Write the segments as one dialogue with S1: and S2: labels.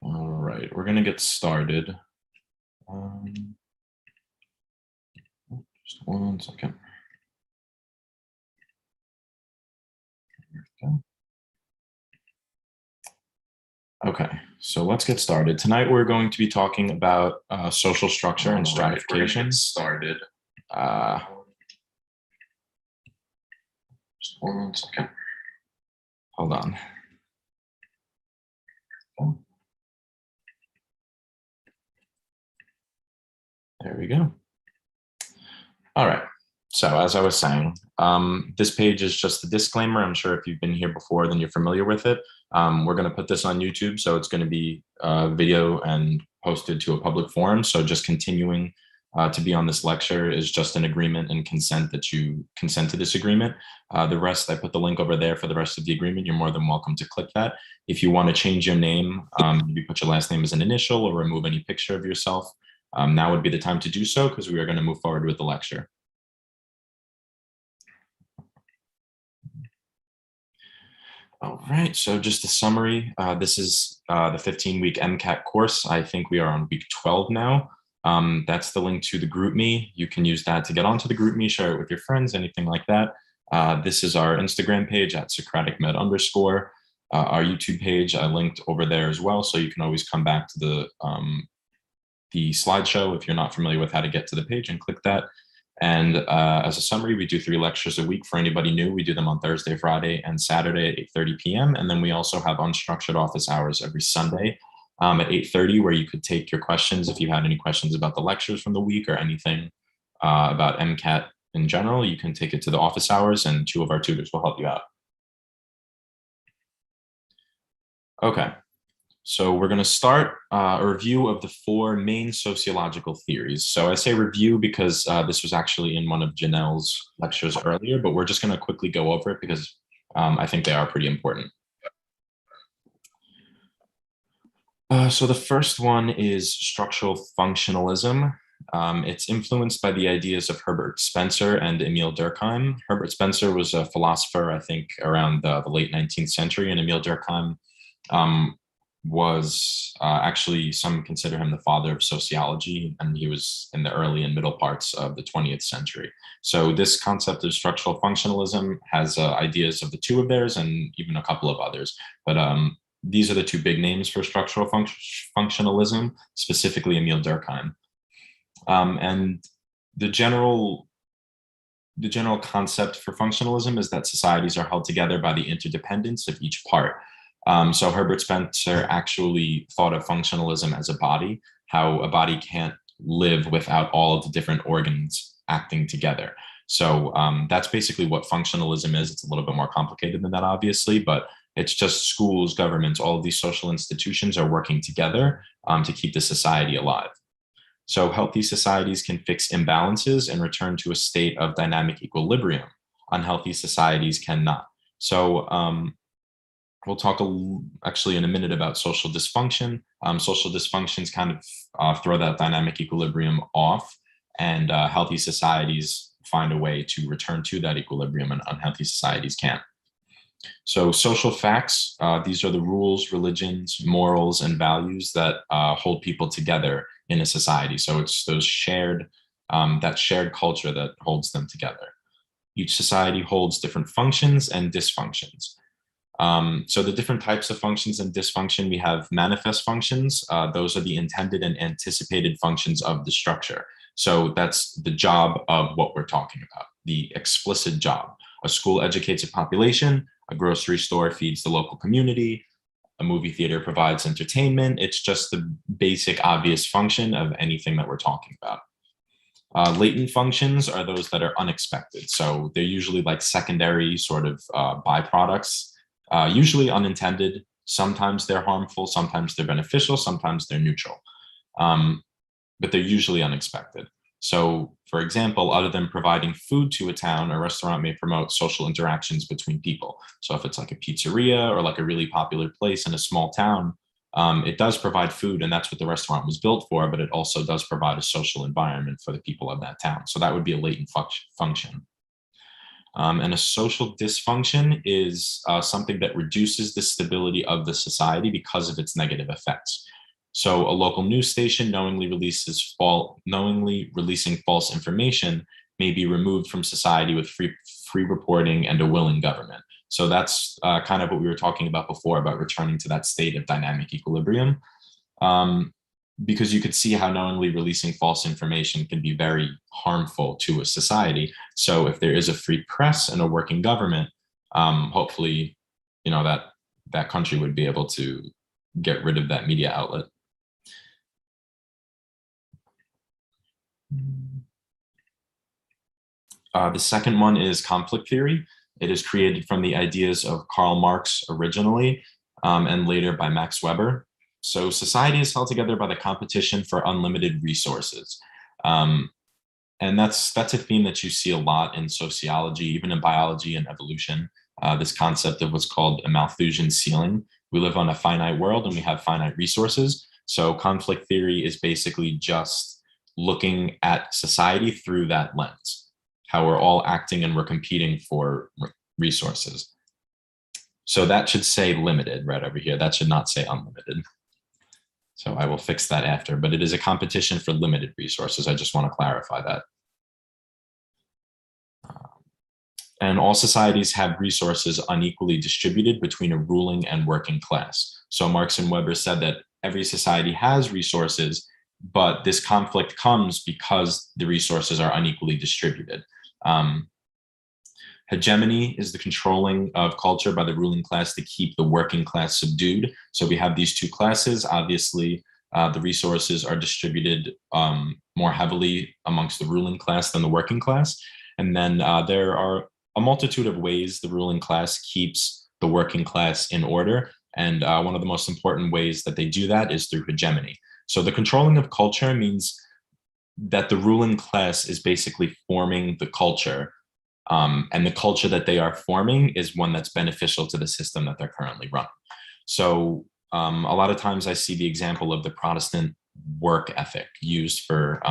S1: All right, we're going to get started. Just one second. Okay, so let's get started. Tonight we're going to be talking about social structure and stratification. Just one second. Hold on. There we go. All right. So as I was saying, this page is just a disclaimer. I'm sure if you've been here before, then you're familiar with it. We're going to put this on YouTube, so it's going to be video and posted to a public forum. So just continuing to be on this lecture is just an agreement and consent that you consent to this agreement. The rest, I put the link over there for the rest of the agreement. You're more than welcome to click that. If you want to change your name, you put your last name as an initial or remove any picture of yourself. Now would be the time to do so because we are going to move forward with the lecture. All right, so just a summary. This is the 15-week MCAT course. I think we are on week 12 now. That's the link to the GroupMe. You can use that to get onto the GroupMe, share it with your friends, anything like that. This is our Instagram page at SocraticMed_. Our YouTube page, I linked over there as well, so you can always come back to the slideshow if you're not familiar with how to get to the page and click that. And as a summary, we do 3 lectures a week. For anybody new, we do them on Thursday, Friday, and Saturday at 8:30 p.m. And then we also have unstructured office hours every Sunday at 8:30, where you could take your questions if you had any questions about the lectures from the week or anything about MCAT in general. You can take it to the office hours, and 2 of our tutors will help you out. Okay. So we're going to start a review of the 4 main sociological theories. So I say review because this was actually in one of Janelle's lectures earlier, but we're just going to quickly go over it because I think they are pretty important. So the first one is structural functionalism. It's influenced by the ideas of Herbert Spencer and Emile Durkheim. Herbert Spencer was a philosopher, I think, around the late 19th century, and Emile Durkheim was actually, some consider him the father of sociology, and he was in the early and middle parts of the 20th century. So this concept of structural functionalism has ideas of the 2 of theirs and even a couple of others. But these are the 2 big names for structural functionalism, specifically Emile Durkheim. And the general concept for functionalism is that societies are held together by the interdependence of each part. So Herbert Spencer actually thought of functionalism as a body, how a body can't live without all of the different organs acting together. So that's basically what functionalism is. It's a little bit more complicated than that, obviously, but it's just schools, governments, all of these social institutions are working together to keep the society alive. So healthy societies can fix imbalances and return to a state of dynamic equilibrium. Unhealthy societies cannot. So we'll talk actually in a minute about social dysfunction. Social dysfunctions kind of throw that dynamic equilibrium off, and healthy societies find a way to return to that equilibrium, and unhealthy societies can't. So social facts, these are the rules, religions, morals, and values that hold people together in a society. So it's those that shared culture that holds them together. Each society holds different functions and dysfunctions. So the different types of functions and dysfunction, we have manifest functions. Those are the intended and anticipated functions of the structure. So that's the job of what we're talking about, the explicit job. A school educates a population, a grocery store feeds the local community, a movie theater provides entertainment. It's just the basic obvious function of anything that we're talking about. Latent functions are those that are unexpected. So they're usually like secondary sort of byproducts. Usually unintended. Sometimes they're harmful, sometimes they're beneficial, sometimes they're neutral, but they're usually unexpected. So, for example, other than providing food to a town, a restaurant may promote social interactions between people. So if it's like a pizzeria or like a really popular place in a small town, it does provide food, and that's what the restaurant was built for, but it also does provide a social environment for the people of that town. So that would be a latent function. And a social dysfunction is something that reduces the stability of the society because of its negative effects. So a local news station knowingly releasing false information may be removed from society with free reporting and a willing government. So that's kind of what we were talking about before, about returning to that state of dynamic equilibrium. Because you could see how knowingly releasing false information can be very harmful to a society. So if there is a free press and a working government, hopefully, that country would be able to get rid of that media outlet. The second one is conflict theory. It is created from the ideas of Karl Marx originally, and later by Max Weber. So society is held together by the competition for unlimited resources. And that's a theme that you see a lot in sociology, even in biology and evolution, this concept of what's called a Malthusian ceiling. We live on a finite world and we have finite resources. So conflict theory is basically just looking at society through that lens, how we're all acting and we're competing for resources. So that should say limited right over here. That should not say unlimited. So I will fix that after, but it is a competition for limited resources. I just want to clarify that. And all societies have resources unequally distributed between a ruling and working class. So Marx and Weber said that every society has resources, but this conflict comes because the resources are unequally distributed. Hegemony is the controlling of culture by the ruling class to keep the working class subdued. So we have these two classes. Obviously, the resources are distributed more heavily amongst the ruling class than the working class. And then there are a multitude of ways the ruling class keeps the working class in order. And one of the most important ways that they do that is through hegemony. So the controlling of culture means that the ruling class is basically forming the culture. And the culture that they are forming is one that's beneficial to the system that they're currently running. So a lot of times I see the example of the Protestant work ethic used for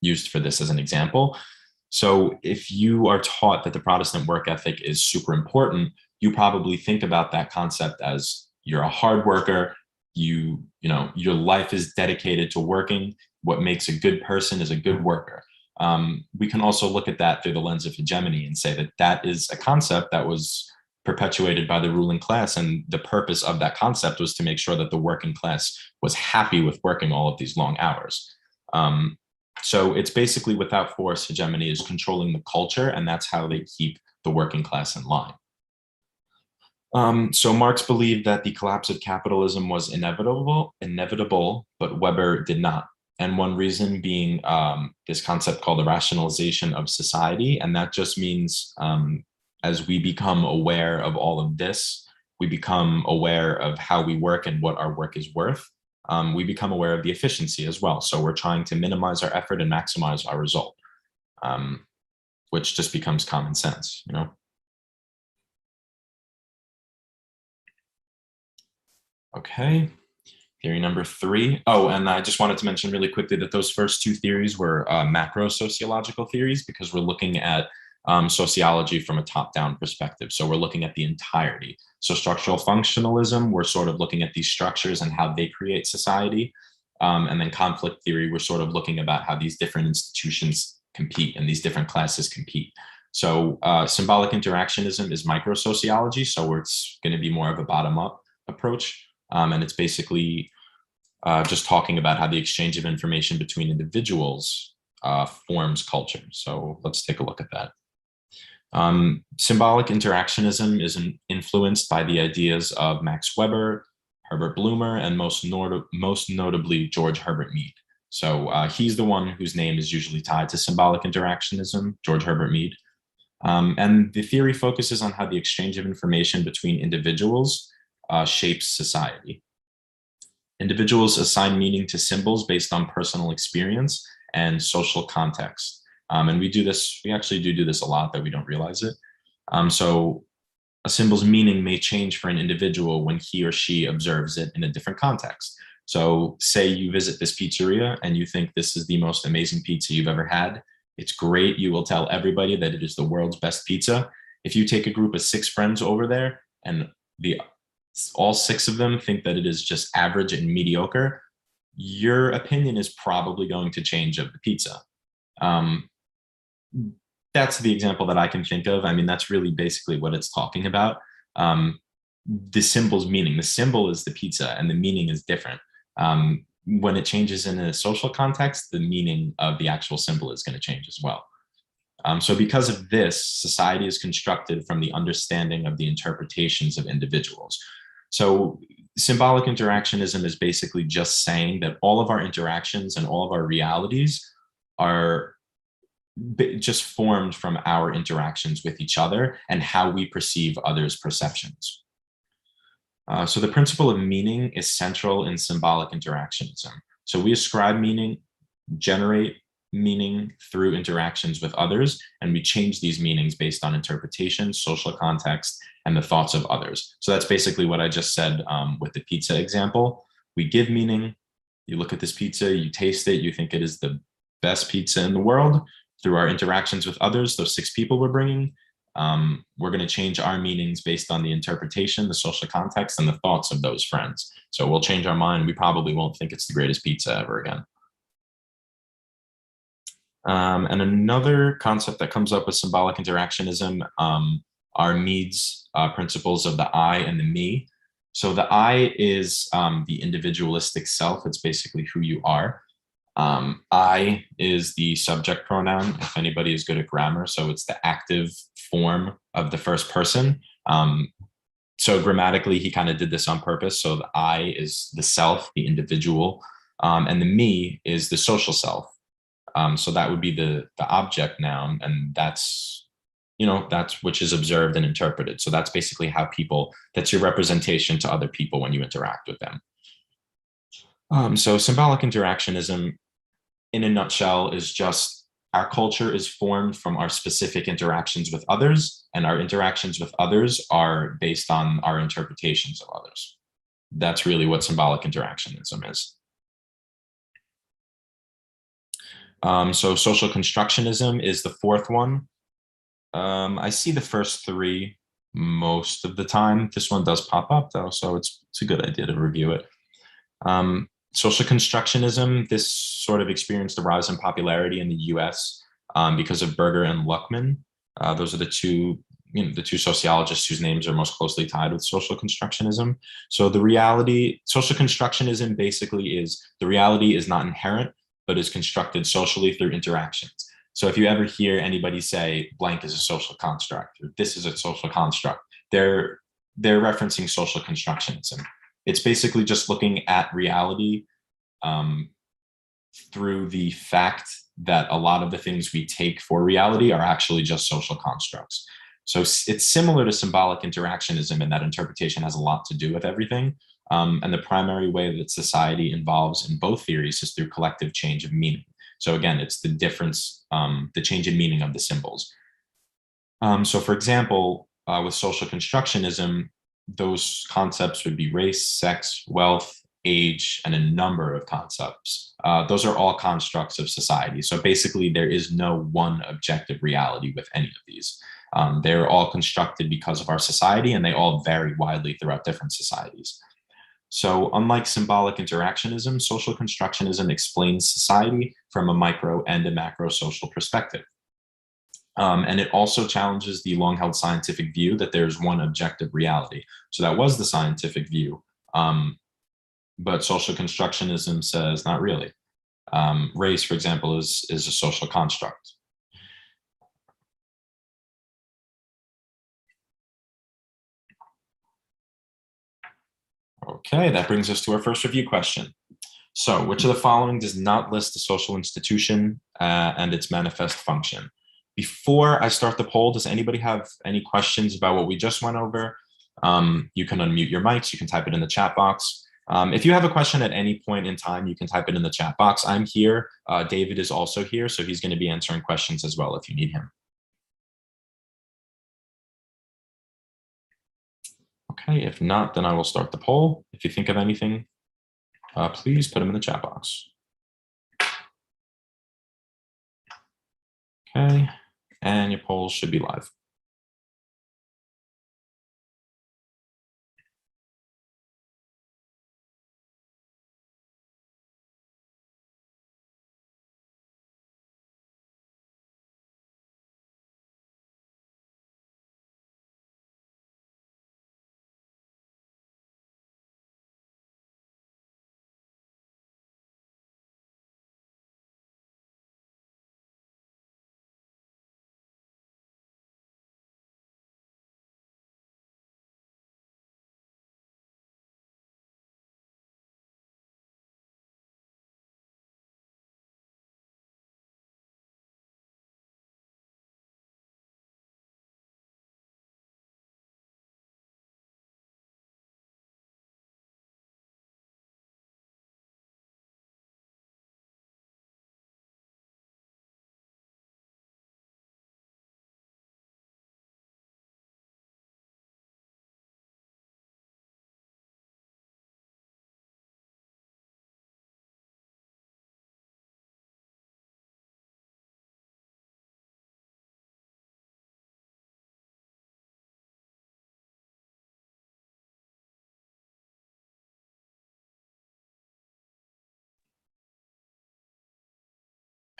S1: this as an example. So if you are taught that the Protestant work ethic is super important, you probably think about that concept as you're a hard worker, your life is dedicated to working. What makes a good person is a good worker. We can also look at that through the lens of hegemony and say that that is a concept that was perpetuated by the ruling class. And the purpose of that concept was to make sure that the working class was happy with working all of these long hours. So it's basically without force, hegemony is controlling the culture, and that's how they keep the working class in line. So Marx believed that the collapse of capitalism was inevitable, but Weber did not. And one reason being this concept called the rationalization of society. And that just means as we become aware of all of this, we become aware of how we work and what our work is worth. We become aware of the efficiency as well. So we're trying to minimize our effort and maximize our result, which just becomes common sense, Okay. Theory number 3. Oh, and I just wanted to mention really quickly that those first two theories were macro sociological theories, because we're looking at sociology from a top-down perspective. So we're looking at the entirety. So structural functionalism, we're sort of looking at these structures and how they create society. And then conflict theory, we're sort of looking about how these different institutions compete and these different classes compete. So symbolic interactionism is micro-sociology. So it's going to be more of a bottom-up approach. And it's basically just talking about how the exchange of information between individuals forms culture. So let's take a look at that. Symbolic interactionism is influenced by the ideas of Max Weber, Herbert Blumer, and most notably George Herbert Mead. So he's the one whose name is usually tied to symbolic interactionism, George Herbert Mead. And the theory focuses on how the exchange of information between individuals shapes society. Individuals assign meaning to symbols based on personal experience and social context. And we actually do this a lot, that we don't realize it. So a symbol's meaning may change for an individual when he or she observes it in a different context. So say you visit this pizzeria and you think this is the most amazing pizza you've ever had. It's great. You will tell everybody that it is the world's best pizza. If you take a group of 6 friends over there and all 6 of them think that it is just average and mediocre, your opinion is probably going to change of the pizza. That's the example that I can think of. I mean, that's really basically what it's talking about. The symbol's meaning. The symbol is the pizza and the meaning is different. When it changes in a social context, the meaning of the actual symbol is going to change as well. So because of this, society is constructed from the understanding of the interpretations of individuals. So symbolic interactionism is basically just saying that all of our interactions and all of our realities are just formed from our interactions with each other and how we perceive others' perceptions. So the principle of meaning is central in symbolic interactionism. So we ascribe meaning, generate meaning through interactions with others, and we change these meanings based on interpretation, social context, and the thoughts of others. So that's basically what I just said with the pizza example. We give meaning, you look at this pizza, you taste it, you think it is the best pizza in the world. Through our interactions with others, those 6 people we're bringing, we're going to change our meanings based on the interpretation, the social context, and the thoughts of those friends. So we'll change our mind. We probably won't think it's the greatest pizza ever again. And another concept that comes up with symbolic interactionism are needs principles of the I and the me. So the I is the individualistic self. It's basically who you are. I is the subject pronoun, if anybody is good at grammar. So it's the active form of the first person. So grammatically, he kind of did this on purpose. So the I is the self, the individual, and the me is the social self. So that would be the object noun, and that's, that's which is observed and interpreted. So that's basically how that's your representation to other people when you interact with them. So symbolic interactionism, in a nutshell, is just our culture is formed from our specific interactions with others, and our interactions with others are based on our interpretations of others. That's really what symbolic interactionism is. So social constructionism is the 4th one. I see the first 3 most of the time. This one does pop up though, so it's a good idea to review it. Social constructionism, this sort of experienced a rise in popularity in the US because of Berger and Luckman. Those are the two sociologists whose names are most closely tied with social constructionism. So social constructionism basically is the reality is not inherent, but is constructed socially through interactions. So if you ever hear anybody say blank is a social construct, or this is a social construct, they're referencing social constructionism. It's basically just looking at reality through the fact that a lot of the things we take for reality are actually just social constructs. So it's similar to symbolic interactionism in that interpretation has a lot to do with everything. And the primary way that society involves in both theories is through collective change of meaning. So again, it's the difference, the change in meaning of the symbols. So for example, with social constructionism, those concepts would be race, sex, wealth, age, and a number of concepts. Those are all constructs of society. So basically, there is no one objective reality with any of these. They're all constructed because of our society, and they all vary widely throughout different societies. So unlike symbolic interactionism, social constructionism explains society from a micro and a macro social perspective. And it also challenges the long-held scientific view that there's one objective reality. So that was the scientific view, but social constructionism says not really. Race, for example, is a social construct. Okay, that brings us to our first review question. So which of the following does not list a social institution and its manifest function? Before I start the poll, does anybody have any questions about what we just went over? You can unmute your mics, you can type it in the chat box. If you have a question at any point in time, you can type it in the chat box. I'm here, David is also here, so he's gonna be answering questions as well if you need him. Okay, if not, then I will start the poll. If you think of anything, please put them in the chat box. Okay, and your poll should be live.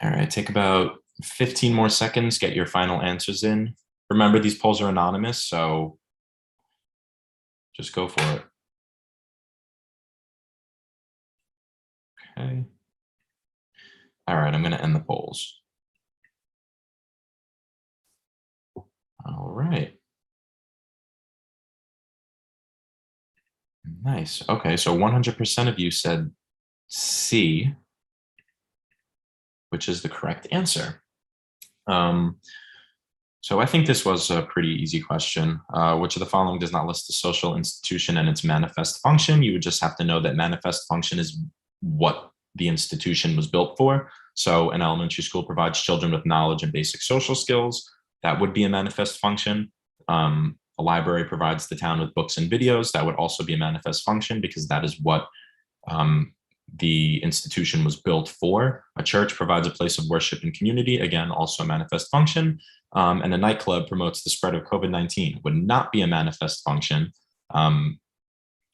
S1: All right, take about 15 more seconds, get your final answers in. Remember, these polls are anonymous, so just go for it. Okay. All right, I'm going to end the polls. All right. Nice. Okay, so 100% of you said C, which is the correct answer. So I think this was a pretty easy question. Which of the following does not list the social institution and its manifest function? You would just have to know that manifest function is what the institution was built for. So an elementary school provides children with knowledge and basic social skills. That would be a manifest function. A library provides the town with books and videos. That would also be a manifest function because that is what the institution was built for. A church provides a place of worship and community, again, also a manifest function. And a nightclub promotes the spread of COVID-19, would not be a manifest function.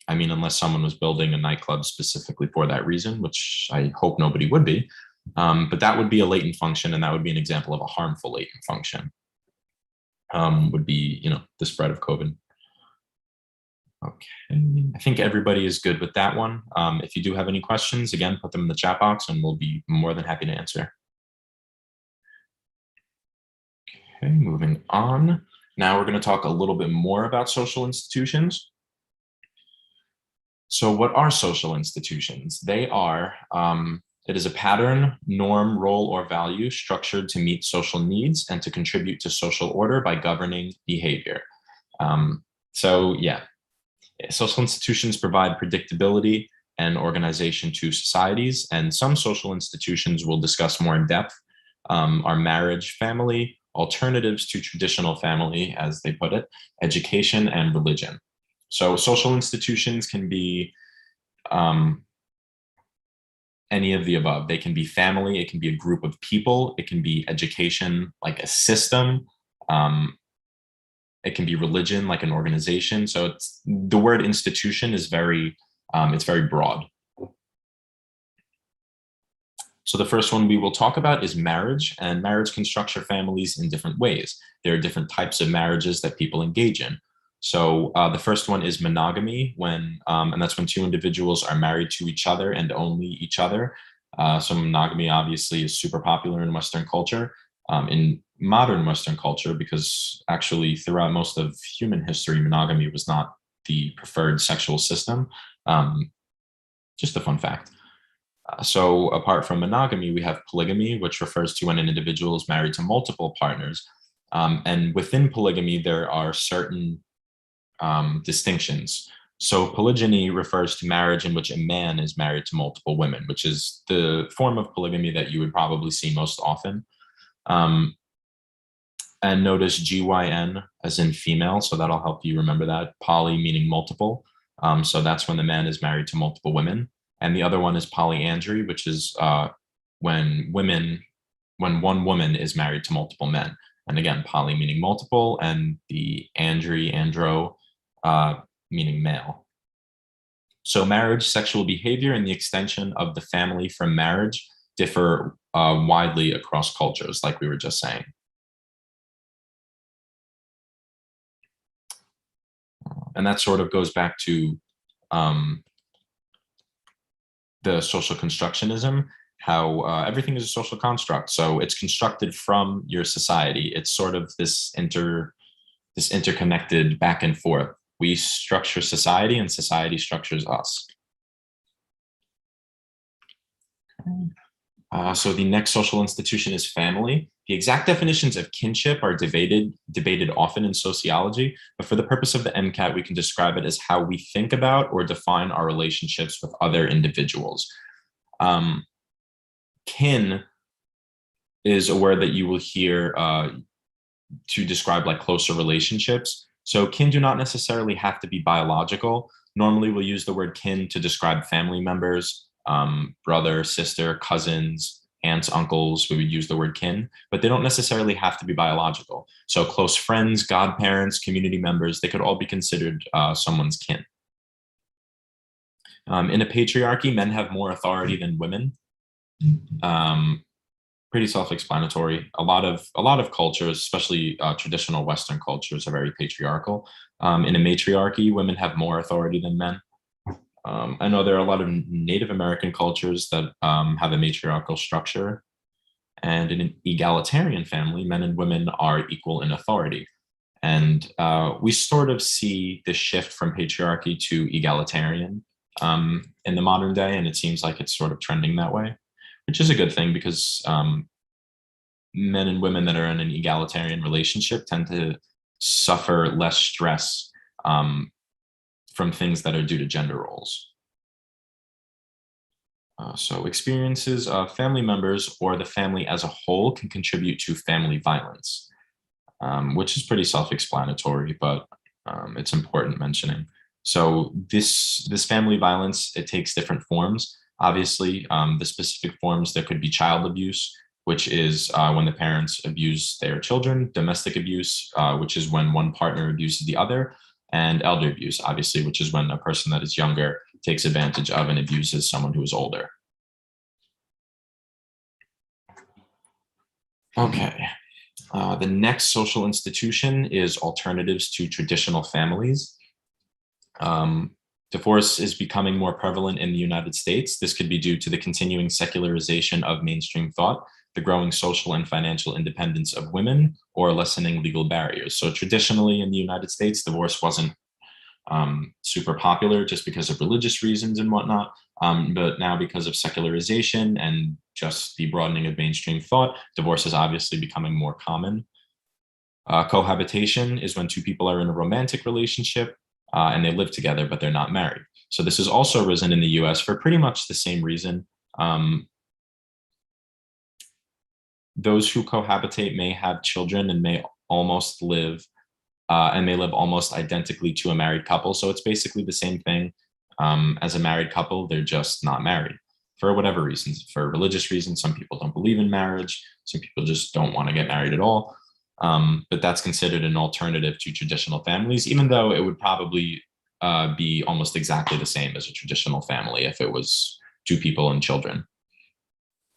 S1: I mean, unless someone was building a nightclub specifically for that reason, which I hope nobody would be. But that would be a latent function, and that would be an example of a harmful latent function. Would be, the spread of COVID. Okay, I think everybody is good with that one. If you do have any questions, again, put them in the chat box and we'll be more than happy to answer. Okay, moving on. Now we're going to talk a little bit more about social institutions. So what are social institutions? They are, it is a pattern, norm, role, or value structured to meet social needs and to contribute to social order by governing behavior. So yeah, social institutions provide predictability and organization to societies, and some social institutions we'll discuss more in depth are marriage, family, alternatives to traditional family, as they put it, education, and religion. So social institutions can be any of the above. They can be family, it can be a group of people, it can be education, like a system, it can be religion, like an organization. So the word institution is it's very broad. So the first one we will talk about is marriage, and marriage can structure families in different ways. There are different types of marriages that people engage in. So the first one is monogamy, and that's when two individuals are married to each other and only each other. So monogamy obviously is super popular in Western culture. In modern Western culture, because actually throughout most of human history, monogamy was not the preferred sexual system. Just a fun fact. So apart from monogamy, we have polygamy, which refers to when an individual is married to multiple partners. And within polygamy, there are certain distinctions. So polygyny refers to marriage in which a man is married to multiple women, which is the form of polygamy that you would probably see most often. And notice GYN as in female, so that'll help you remember that. Poly meaning multiple. So that's when the man is married to multiple women. And the other one is polyandry, which is when one woman is married to multiple men. And again, poly meaning multiple, and the andro, meaning male. So marriage, sexual behavior, and the extension of the family from marriage differ widely across cultures, like we were just saying. And that sort of goes back to the social constructionism, how everything is a social construct. So it's constructed from your society. It's sort of this interconnected back and forth. We structure society and society structures us. So the next social institution is family. The exact definitions of kinship are debated often in sociology, but for the purpose of the MCAT, we can describe it as how we think about or define our relationships with other individuals. Kin is a word that you will hear to describe like closer relationships. So kin do not necessarily have to be biological. Normally we'll use the word kin to describe family members, brother, sister, cousins, aunts, uncles. We would use the word kin, but they don't necessarily have to be biological. So close friends, godparents, community members, they could all be considered someone's kin. In a patriarchy, men have more authority than women. Pretty self-explanatory. A lot of cultures, especially traditional Western cultures, are very patriarchal. In a matriarchy, women have more authority than men. I know there are a lot of Native American cultures that have a matriarchal structure, and in an egalitarian family, men and women are equal in authority. And we sort of see this shift from patriarchy to egalitarian in the modern day, and it seems like it's sort of trending that way, which is a good thing because men and women that are in an egalitarian relationship tend to suffer less stress from things that are due to gender roles. So experiences of family members or the family as a whole can contribute to family violence, which is pretty self-explanatory, but it's important mentioning. So this family violence, it takes different forms. Obviously, the specific forms, there could be child abuse, which is when the parents abuse their children, domestic abuse, which is when one partner abuses the other, and elder abuse, obviously, which is when a person that is younger takes advantage of and abuses someone who is older. Okay. The next social institution is alternatives to traditional families. Divorce is becoming more prevalent in the United States. This could be due to the continuing secularization of mainstream thought, the growing social and financial independence of women, or lessening legal barriers. So traditionally in the United States, divorce wasn't super popular just because of religious reasons and whatnot. But now because of secularization and just the broadening of mainstream thought, divorce is obviously becoming more common. Cohabitation is when two people are in a romantic relationship and they live together, but they're not married. So this has also risen in the US for pretty much the same reason. Those who cohabitate may have children and may almost live almost identically to a married couple. So it's basically the same thing as a married couple. They're just not married for whatever reasons. For religious reasons, some people don't believe in marriage. Some people just don't want to get married at all. But that's considered an alternative to traditional families, even though it would probably be almost exactly the same as a traditional family if it was two people and children.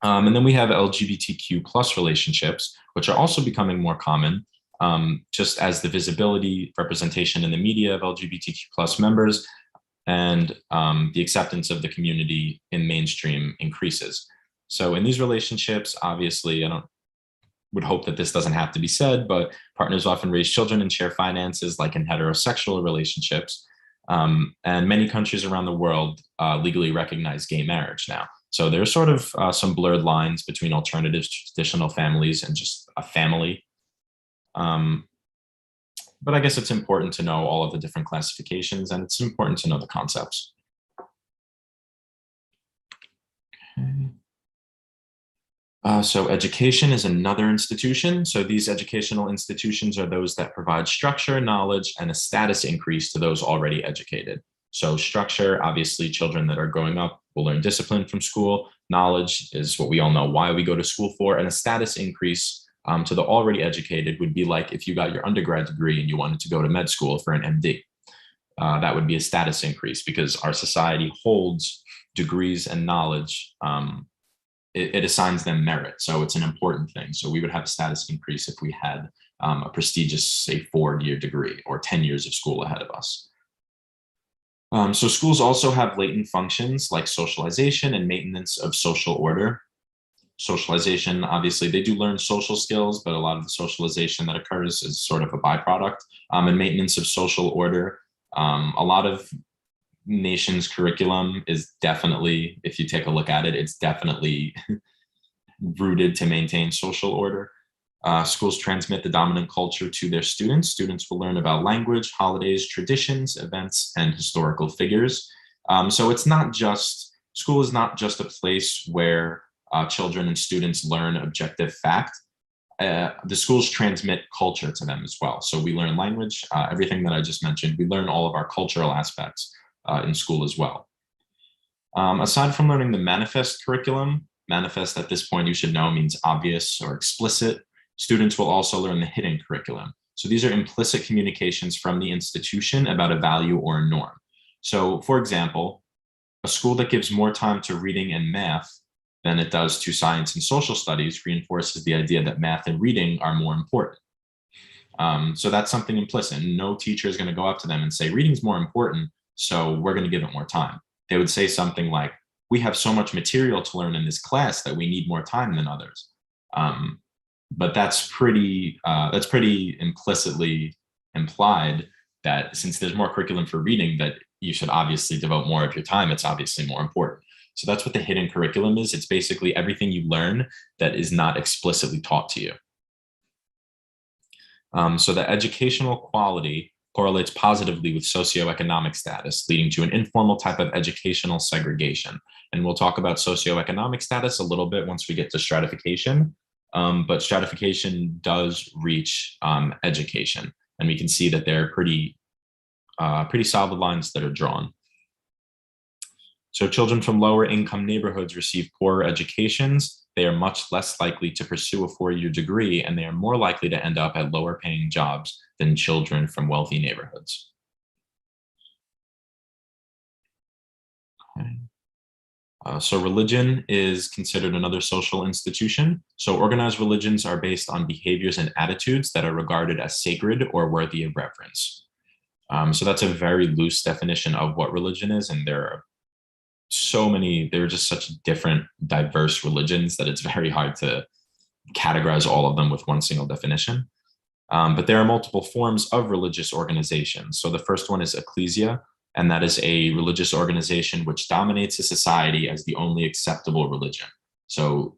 S1: And then we have LGBTQ plus relationships, which are also becoming more common, just as the visibility, representation in the media of LGBTQ plus members and the acceptance of the community in mainstream increases. So in these relationships, obviously, would hope that this doesn't have to be said, but partners often raise children and share finances like in heterosexual relationships. And many countries around the world legally recognize gay marriage now. So there's sort of some blurred lines between alternatives to traditional families and just a family. But I guess it's important to know all of the different classifications, and it's important to know the concepts. Okay. So education is another institution. So these educational institutions are those that provide structure, knowledge, and a status increase to those already educated. So structure, obviously, children that are growing up will learn discipline from school. Knowledge is what we all know why we go to school for, and a status increase to the already educated would be like if you got your undergrad degree and you wanted to go to med school for an MD. That would be a status increase because our society holds degrees and knowledge. It assigns them merit. So it's an important thing. So we would have a status increase if we had a prestigious, say, 4-year degree or 10 years of school ahead of us. So schools also have latent functions like socialization and maintenance of social order. Socialization, obviously, they do learn social skills, but a lot of the socialization that occurs is sort of a byproduct. And maintenance of social order, a lot of nation's curriculum is definitely, if you take a look at it, it's definitely rooted to maintain social order. Schools transmit the dominant culture to their students. Students will learn about language, holidays, traditions, events, and historical figures. So it's not just, school is not just a place where children and students learn objective fact. The schools transmit culture to them as well. So we learn language, everything that I just mentioned, we learn all of our cultural aspects in school as well. Aside from learning the manifest curriculum, manifest at this point you should know means obvious or explicit, students will also learn the hidden curriculum. So these are implicit communications from the institution about a value or a norm. So for example, a school that gives more time to reading and math than it does to science and social studies reinforces the idea that math and reading are more important. So that's something implicit. No teacher is going to go up to them and say, reading is more important, so we're going to give it more time. They would say something like, we have so much material to learn in this class that we need more time than others. But that's pretty implicitly implied that since there's more curriculum for reading, that you should obviously devote more of your time. It's obviously more important. So that's what the hidden curriculum is. It's basically everything you learn that is not explicitly taught to you. So the educational quality correlates positively with socioeconomic status, leading to an informal type of educational segregation. And we'll talk about socioeconomic status a little bit once we get to stratification. But stratification does reach education. And we can see that there are pretty solid lines that are drawn. So children from lower income neighborhoods receive poorer educations. They are much less likely to pursue a four-year degree, and they are more likely to end up at lower paying jobs than children from wealthy neighborhoods. Okay. So religion is considered another social institution. So organized religions are based on behaviors and attitudes that are regarded as sacred or worthy of reverence. So that's a very loose definition of what religion is, and there are just such different, diverse religions that it's very hard to categorize all of them with one single definition. But there are multiple forms of religious organization. So the first one is Ecclesia, and that is a religious organization which dominates a society as the only acceptable religion. So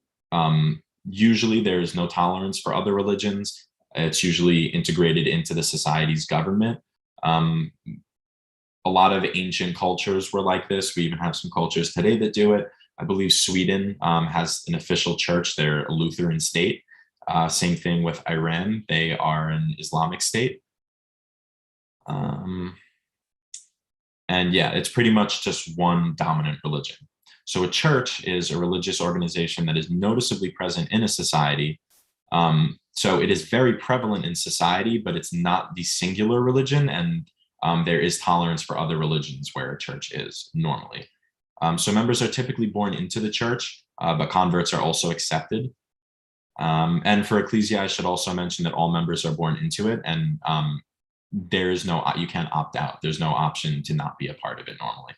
S1: usually there is no tolerance for other religions. It's usually integrated into the society's government. A lot of ancient cultures were like this. We even have some cultures today that do it. I believe Sweden has an official church. They're a Lutheran state. Same thing with Iran. They are an Islamic state. And yeah, it's pretty much just one dominant religion. So a church is a religious organization that is noticeably present in a society. So it is very prevalent in society, but it's not the singular religion, and there is tolerance for other religions where a church is normally. So members are typically born into the church, but converts are also accepted. And for Ecclesia, I should also mention that all members are born into it, and you can't opt out. There's no option to not be a part of it normally.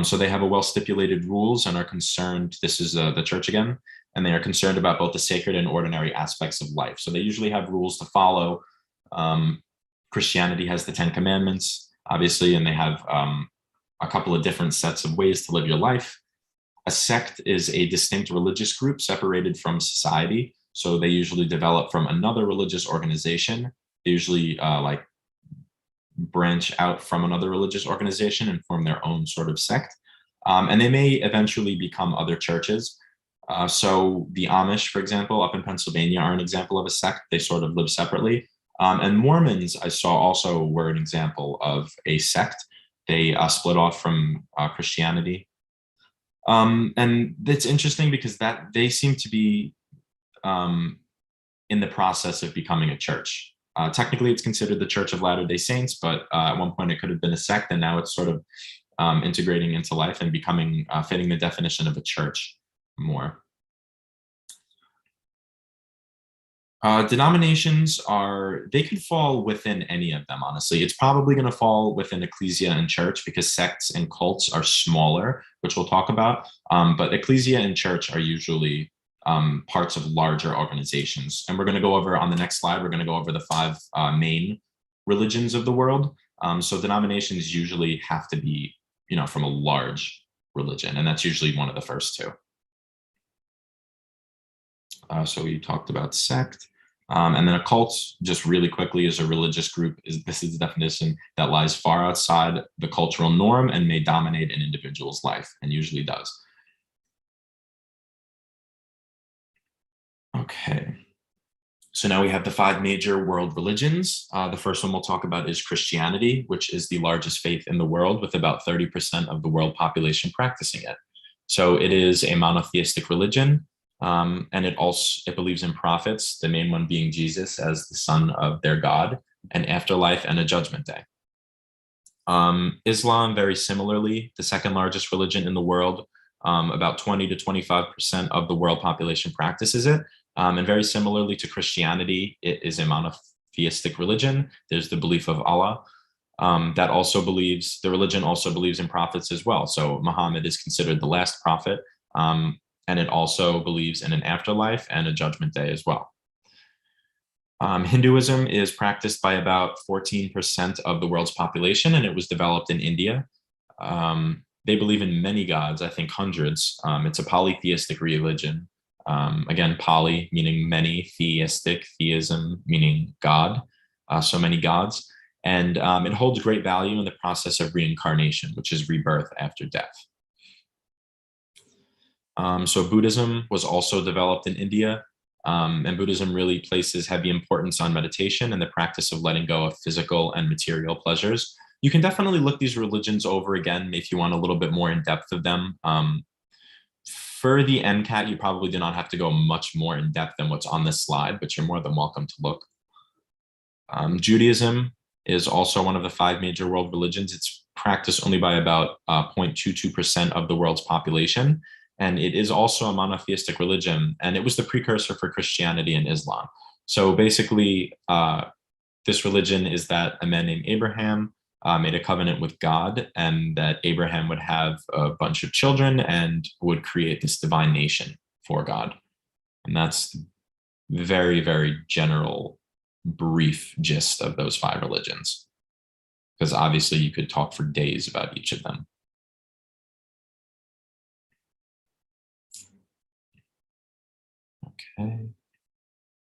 S1: So they have a well-stipulated rules and are concerned, this is the church again, and they are concerned about both the sacred and ordinary aspects of life. So they usually have rules to follow. Christianity has the 10 Commandments, obviously, and they have a couple of different sets of ways to live your life. A sect is a distinct religious group separated from society. So they usually develop from another religious organization. They usually branch out from another religious organization and form their own sort of sect. And they may eventually become other churches. So the Amish, for example, up in Pennsylvania are an example of a sect. They sort of live separately. And Mormons, I saw, also were an example of a sect. They split off from Christianity. And it's interesting because they seem to be in the process of becoming a church. Technically, it's considered the Church of Latter-day Saints, but at one point it could have been a sect, and now it's sort of integrating into life and becoming fitting the definition of a church more. Denominations they could fall within any of them, honestly. It's probably going to fall within Ecclesia and church because sects and cults are smaller, which we'll talk about. But Ecclesia and church are usually parts of larger organizations. And we're going to go over, on the next slide, we're going to go over the 5 main religions of the world. So denominations usually have to be, from a large religion, and that's usually one of the first 2. So we talked about sect. And then a cult, just really quickly, is a religious group. This is the definition that lies far outside the cultural norm and may dominate an individual's life, and usually does. Okay. So now we have the 5 major world religions. The first one we'll talk about is Christianity, which is the largest faith in the world, with about 30% of the world population practicing it. So it is a monotheistic religion. And it believes in prophets, the main one being Jesus as the son of their God, an afterlife, and a judgment day. Islam, very similarly, the second largest religion in the world, About 20 to 25% of the world population practices it. And very similarly to Christianity, it is a monotheistic religion. There's the belief of Allah. That also believes, the religion also believes in prophets as well. So Muhammad is considered the last prophet, and it also believes in an afterlife and a judgment day as well. Hinduism is practiced by about 14% of the world's population, and it was developed in India. They believe in many gods, I think hundreds. It's a polytheistic religion. Again, poly meaning many, theistic, theism meaning God, so many gods. And it holds great value in the process of reincarnation, which is rebirth after death. So Buddhism was also developed in India, and Buddhism really places heavy importance on meditation and the practice of letting go of physical and material pleasures. You can definitely look these religions over again if you want a little bit more in depth of them. For the MCAT, you probably do not have to go much more in depth than what's on this slide, but you're more than welcome to look. Judaism is also one of the 5 major world religions. It's practiced only by about 0.22% of the world's population. And it is also a monotheistic religion. And it was the precursor for Christianity and Islam. So basically, this religion is that a man named Abraham made a covenant with God, and that Abraham would have a bunch of children and would create this divine nation for God. And that's the very, very general, brief gist of those 5 religions, because obviously you could talk for days about each of them. Okay.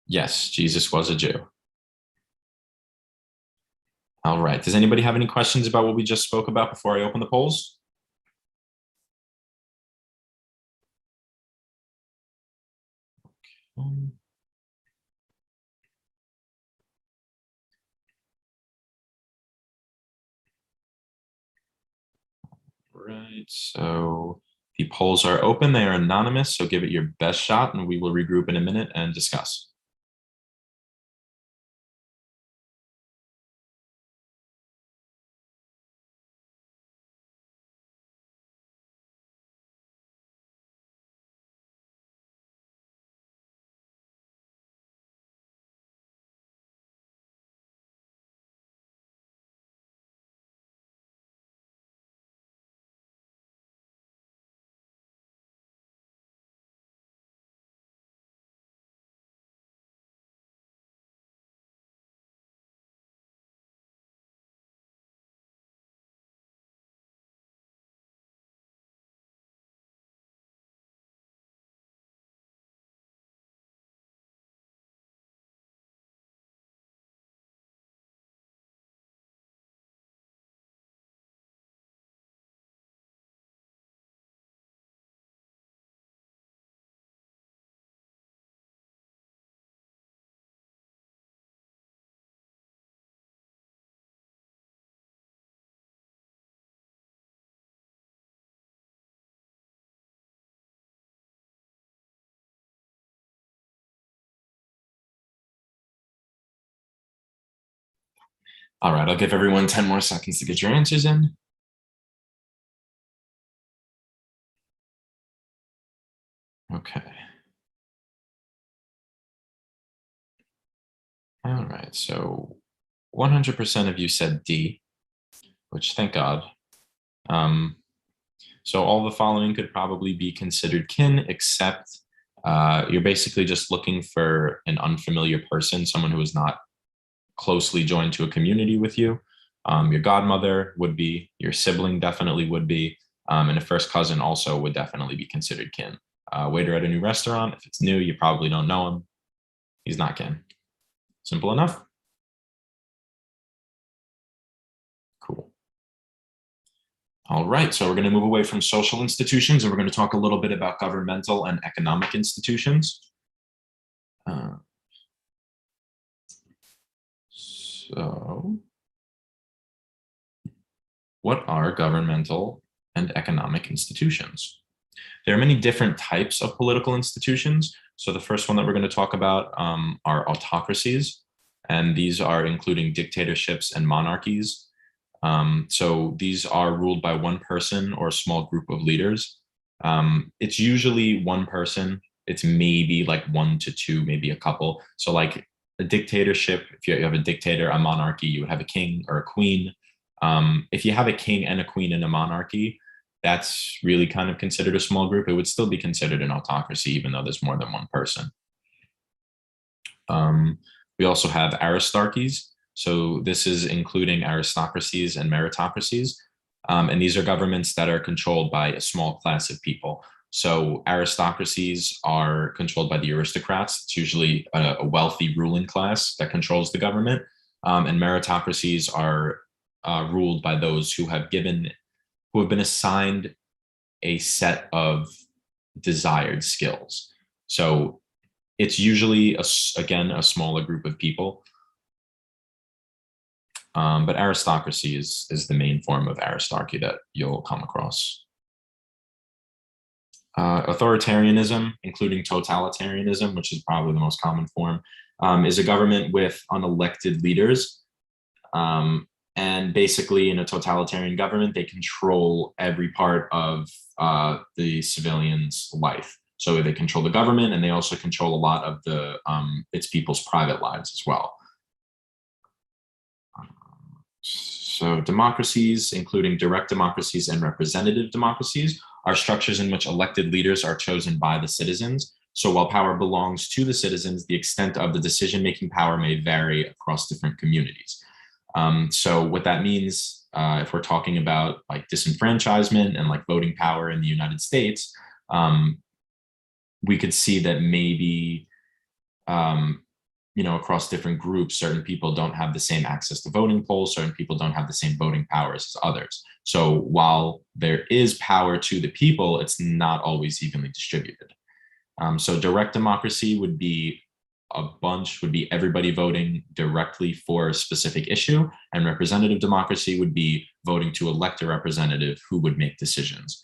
S1: Yes, Jesus was a Jew. All right. Does anybody have any questions about what we just spoke about before I open the polls? Okay. Right, so the polls are open. They are anonymous, so give it your best shot, and we will regroup in a minute and discuss. All right, I'll give everyone 10 more seconds to get your answers in. Okay. All right, so 100% of you said D, which thank God. So all the following could probably be considered kin, except you're basically just looking for an unfamiliar person, someone who is not closely joined to a community with you. Your godmother would be, your sibling definitely would be, and a first cousin also would definitely be considered kin. Waiter at a new restaurant, if it's new, you probably don't know him. He's not kin. Simple enough? Cool. All right, so we're going to move away from social institutions, and we're going to talk a little bit about governmental and economic institutions. So what are governmental and economic institutions? There are many different types of political institutions. So the first one that we're going to talk about are autocracies, and these are including dictatorships and monarchies. So these are ruled by one person or a small group of leaders. It's usually one person. It's maybe like one to two, maybe a couple. So like a dictatorship, if you have a dictator, a monarchy, you would have a king or a queen. If you have a king and a queen in a monarchy, that's really kind of considered a small group. It would still be considered an autocracy, even though there's more than one person. We also have Aristarchies. So this is including aristocracies and meritocracies. And these are governments that are controlled by a small class of people. So aristocracies are controlled by the aristocrats. It's usually a wealthy ruling class that controls the government. And meritocracies are ruled by those who have been assigned a set of desired skills. So it's usually, again, a smaller group of people. But aristocracy is the main form of aristocracy that you'll come across. Authoritarianism, including totalitarianism, which is probably the most common form, is a government with unelected leaders. And basically, in a totalitarian government, they control every part of the civilian's life. So they control the government, and they also control a lot of its people's private lives as well. So democracies, including direct democracies and representative democracies, are structures in which elected leaders are chosen by the citizens. So while power belongs to the citizens, the extent of the decision-making power may vary across different communities. So what that means, if we're talking about like disenfranchisement and like voting power in the United States, we could see that maybe, across different groups, certain people don't have the same access to voting polls, certain people don't have the same voting powers as others. So while there is power to the people, it's not always evenly distributed. So direct democracy would be everybody voting directly for a specific issue, and representative democracy would be voting to elect a representative who would make decisions.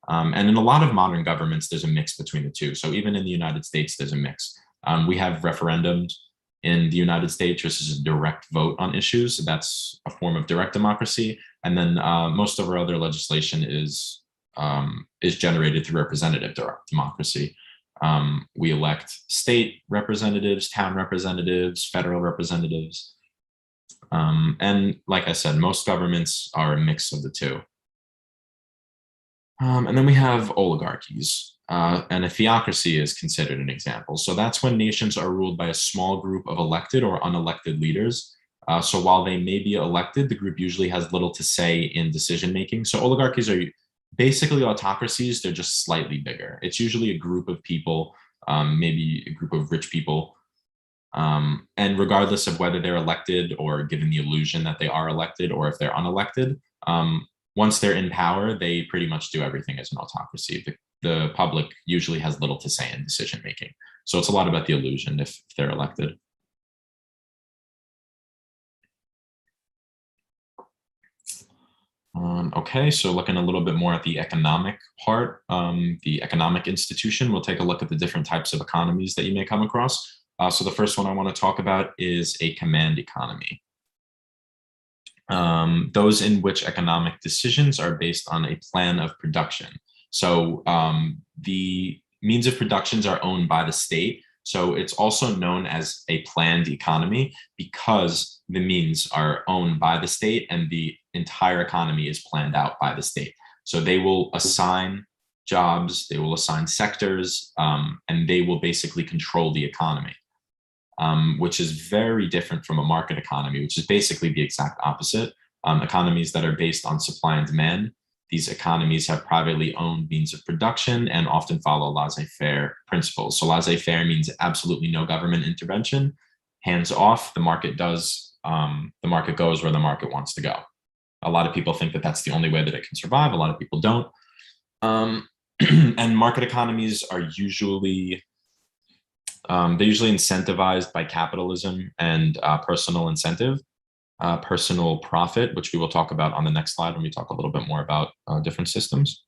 S1: And in a lot of modern governments, there's a mix between the two. So even in the United States, there's a mix. We have referendums in the United States, which is a direct vote on issues. So that's a form of direct democracy. And then most of our other legislation is generated through representative democracy. We elect state representatives, town representatives, federal representatives. And like I said, most governments are a mix of the two. And then we have oligarchies. And a theocracy is considered an example. So that's when nations are ruled by a small group of elected or unelected leaders. So while they may be elected, the group usually has little to say in decision making. So oligarchies are basically autocracies, they're just slightly bigger. It's usually a group of people, maybe a group of rich people. And regardless of whether they're elected or given the illusion that they are elected or if they're unelected, once they're in power, they pretty much do everything as an autocracy. The public usually has little to say in decision making. So it's a lot about the illusion if they're elected. Okay, so looking a little bit more at the economic part, the economic institution, we'll take a look at the different types of economies that you may come across. So the first one I want to talk about is a command economy. Those in which economic decisions are based on a plan of production. So the means of productions are owned by the state. So it's also known as a planned economy because the means are owned by the state and the entire economy is planned out by the state. So they will assign jobs, they will assign sectors, and they will basically control the economy, which is very different from a market economy, which is basically the exact opposite. Economies that are based on supply and demand, these economies have privately owned means of production and often follow laissez-faire principles. So laissez-faire means absolutely no government intervention, hands off, the market goes where the market wants to go. A lot of people think that that's the only way that it can survive. A lot of people don't. And market economies are usually, they're usually incentivized by capitalism and personal incentive. Personal profit, which we will talk about on the next slide when we talk a little bit more about different systems.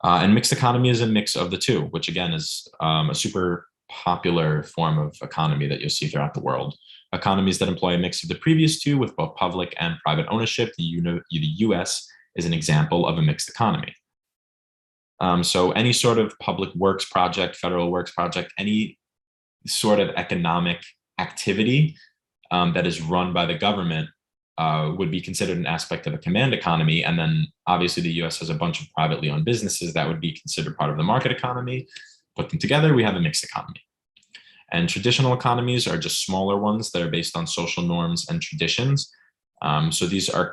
S1: And mixed economy is a mix of the two, which again is a super popular form of economy that you'll see throughout the world. Economies that employ a mix of the previous two with both public and private ownership. The US is an example of a mixed economy. So any sort of public works project, federal works project, any sort of economic activity that is run by the government would be considered an aspect of a command economy. And then obviously the US has a bunch of privately owned businesses that would be considered part of the market economy. Put them together, we have a mixed economy. And traditional economies are just smaller ones that are based on social norms and traditions. So these are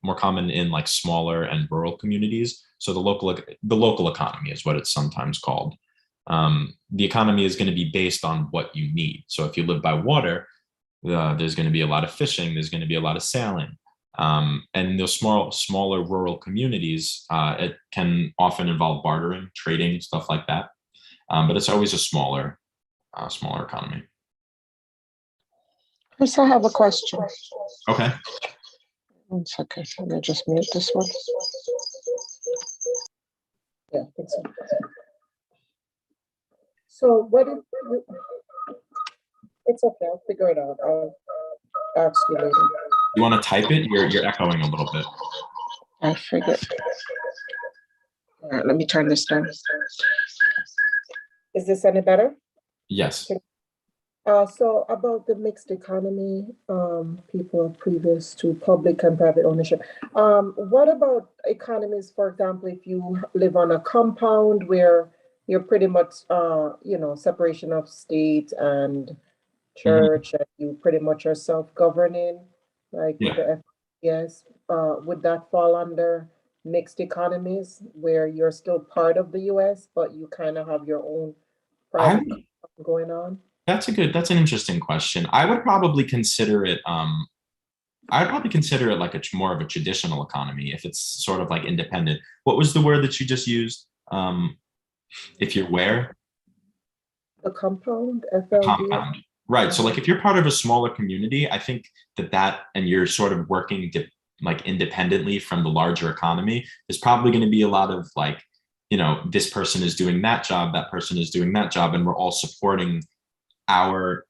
S1: more common in like smaller and rural communities. So the local economy is what it's sometimes called. The economy is going to be based on what you need. So if you live by water, there's going to be a lot of fishing. There's going to be a lot of sailing. And in those smaller rural communities, it can often involve bartering, trading, stuff like that. But it's always a smaller economy.
S2: Chris, I have a question.
S1: Okay.
S2: 1 second. Let me just mute this one. Yeah, I think so. So what if it's okay, I'll figure it out. I'll ask you later.
S1: You want to type it? You're echoing a little bit.
S2: I figured. All right, let me turn this down. Is this any better?
S1: Yes.
S2: So about the mixed economy, people are previous to public and private ownership. What about economies, for example, if you live on a compound where you're pretty much, separation of state and church, and you pretty much are self-governing, like with the FPS, would that fall under mixed economies where you're still part of the US, but you kind of have your own private going on?
S1: That's an interesting question. I would probably consider it, like more of a traditional economy if it's sort of like independent. What was the word that you just used? If you're where?
S2: The compound, FLD.
S1: Compound. Right. So like if you're part of a smaller community, I think that and you're sort of working like independently from the larger economy, there's probably going to be a lot of like, this person is doing that job, that person is doing that job, and we're all supporting our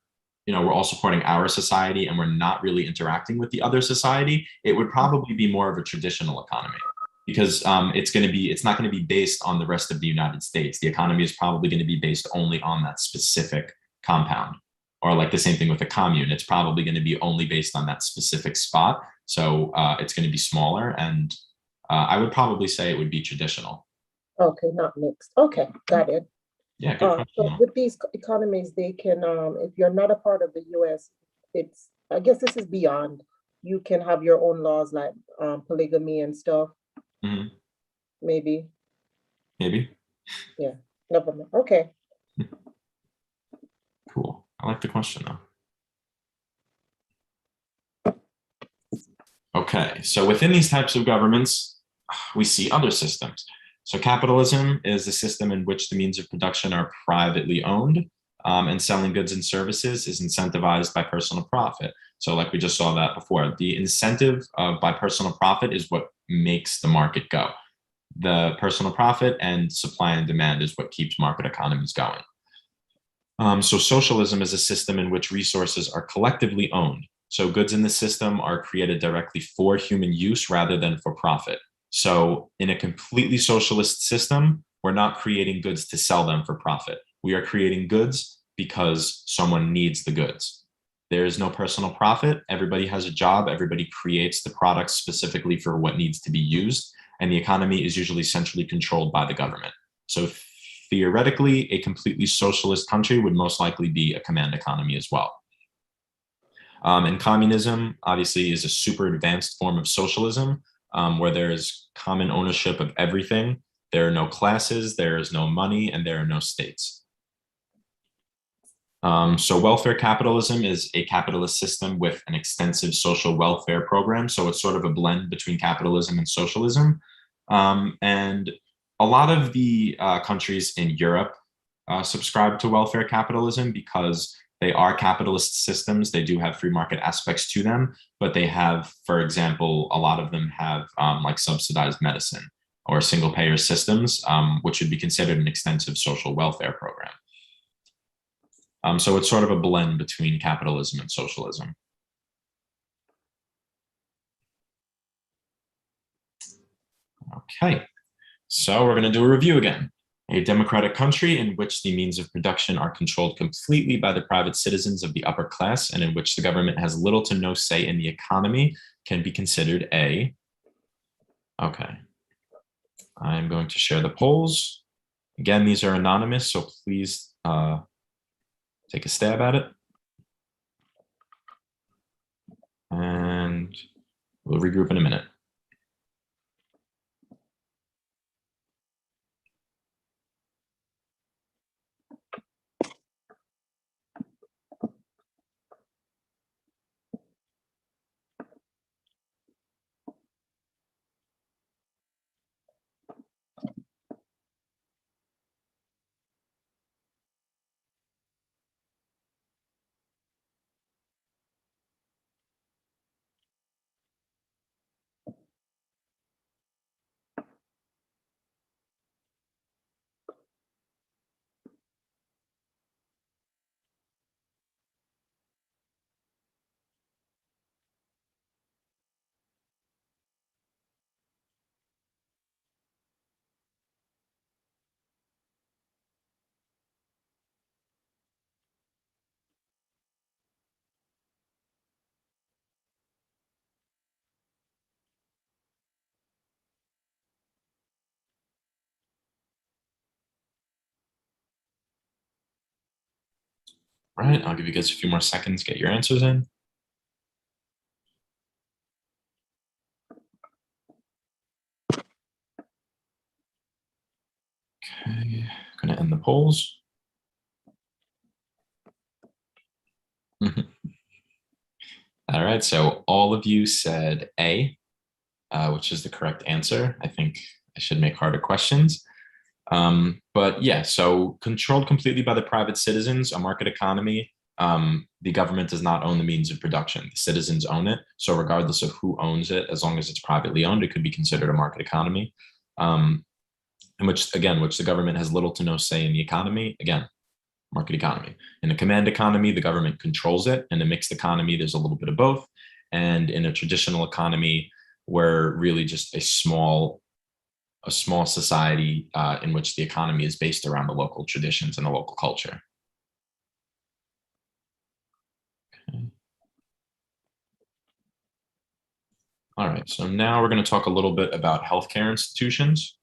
S1: society, and we're not really interacting with the other society. It would probably be more of a traditional economy because it's not going to be based on the rest of the United States. The economy is probably going to be based only on that specific compound. Or like the same thing with a commune, it's probably going to be only based on that specific spot. So it's going to be smaller, and I would probably say it would be traditional.
S2: Okay, not mixed. Okay, got it.
S1: Yeah, good question.
S2: So with these economies, they can, if you're not a part of the US, I guess this is beyond. You can have your own laws like polygamy and stuff.
S1: Mm-hmm.
S2: Maybe.
S1: Yeah,
S2: never mind. Okay.
S1: Cool. I like the question though. Okay, so within these types of governments, we see other systems. So capitalism is a system in which the means of production are privately owned, and selling goods and services is incentivized by personal profit. So like we just saw that before, the incentive by personal profit is what makes the market go. The personal profit and supply and demand is what keeps market economies going. So socialism is a system in which resources are collectively owned. So goods in the system are created directly for human use rather than for profit. So in a completely socialist system, we're not creating goods to sell them for profit. We are creating goods because someone needs the goods. There is no personal profit. Everybody has a job. Everybody creates the products specifically for what needs to be used. And the economy is usually centrally controlled by the government. So theoretically, a completely socialist country would most likely be a command economy as well. And communism, obviously, is a super advanced form of socialism where there is common ownership of everything. There are no classes, there is no money, and there are no states. So welfare capitalism is a capitalist system with an extensive social welfare program. So it's sort of a blend between capitalism and socialism. And a lot of the countries in Europe subscribe to welfare capitalism because they are capitalist systems. They do have free market aspects to them, but they have, for example, a lot of them have like subsidized medicine or single payer systems, which would be considered an extensive social welfare program. So it's sort of a blend between capitalism and socialism. Okay. So we're going to do a review again. A democratic country in which the means of production are controlled completely by the private citizens of the upper class and in which the government has little to no say in the economy can be considered a... Okay. I'm going to share the polls. Again, these are anonymous, so please take a stab at it. And we'll regroup in a minute. All right, I'll give you guys a few more seconds to get your answers in. Okay, going to end the polls. All right, so all of you said A, which is the correct answer. I think I should make harder questions. But yeah, so controlled completely by the private citizens, a market economy, the government does not own the means of production. The citizens own it. So regardless of who owns it, as long as it's privately owned, it could be considered a market economy. In which the government has little to no say in the economy. Again, market economy. In a command economy, the government controls it. In a mixed economy, there's a little bit of both. And in a traditional economy, we're really just a small society in which the economy is based around the local traditions and the local culture. Okay. All right, so now we're going to talk a little bit about healthcare institutions.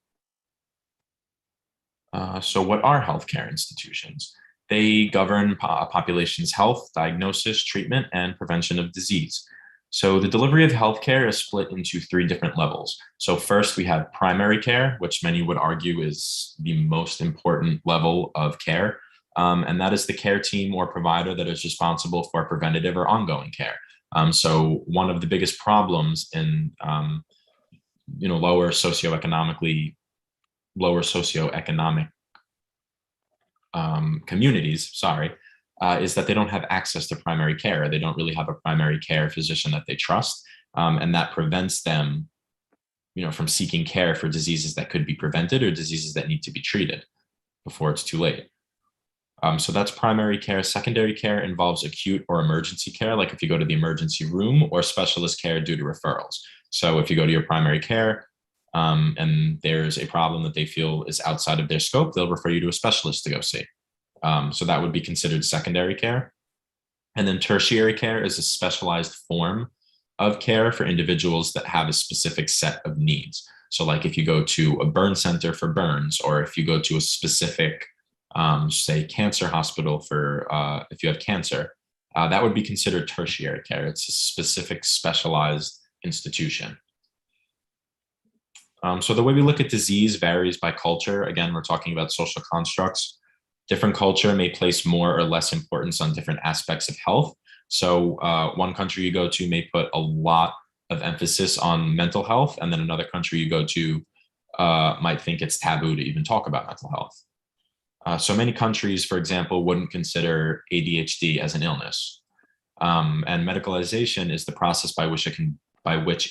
S1: So what are healthcare institutions? They govern a population's health, diagnosis, treatment, and prevention of disease. So the delivery of healthcare is split into 3 different levels. So first we have primary care, which many would argue is the most important level of care. And that is the care team or provider that is responsible for preventative or ongoing care. So one of the biggest problems in lower socioeconomic communities, is that they don't have access to primary care. They don't really have a primary care physician that they trust, and that prevents them, from seeking care for diseases that could be prevented or diseases that need to be treated before it's too late. So that's primary care. Secondary care involves acute or emergency care, like if you go to the emergency room, or specialist care due to referrals. So if you go to your primary care and there's a problem that they feel is outside of their scope, they'll refer you to a specialist to go see. So that would be considered secondary care. And then tertiary care is a specialized form of care for individuals that have a specific set of needs. So like if you go to a burn center for burns, or if you go to a specific, say, cancer hospital for if you have cancer, that would be considered tertiary care. It's a specific specialized institution. So the way we look at disease varies by culture. Again, we're talking about social constructs. Different culture may place more or less importance on different aspects of health. So one country you go to may put a lot of emphasis on mental health, and then another country you go to might think it's taboo to even talk about mental health. So many countries, for example, wouldn't consider ADHD as an illness. And medicalization is the process by which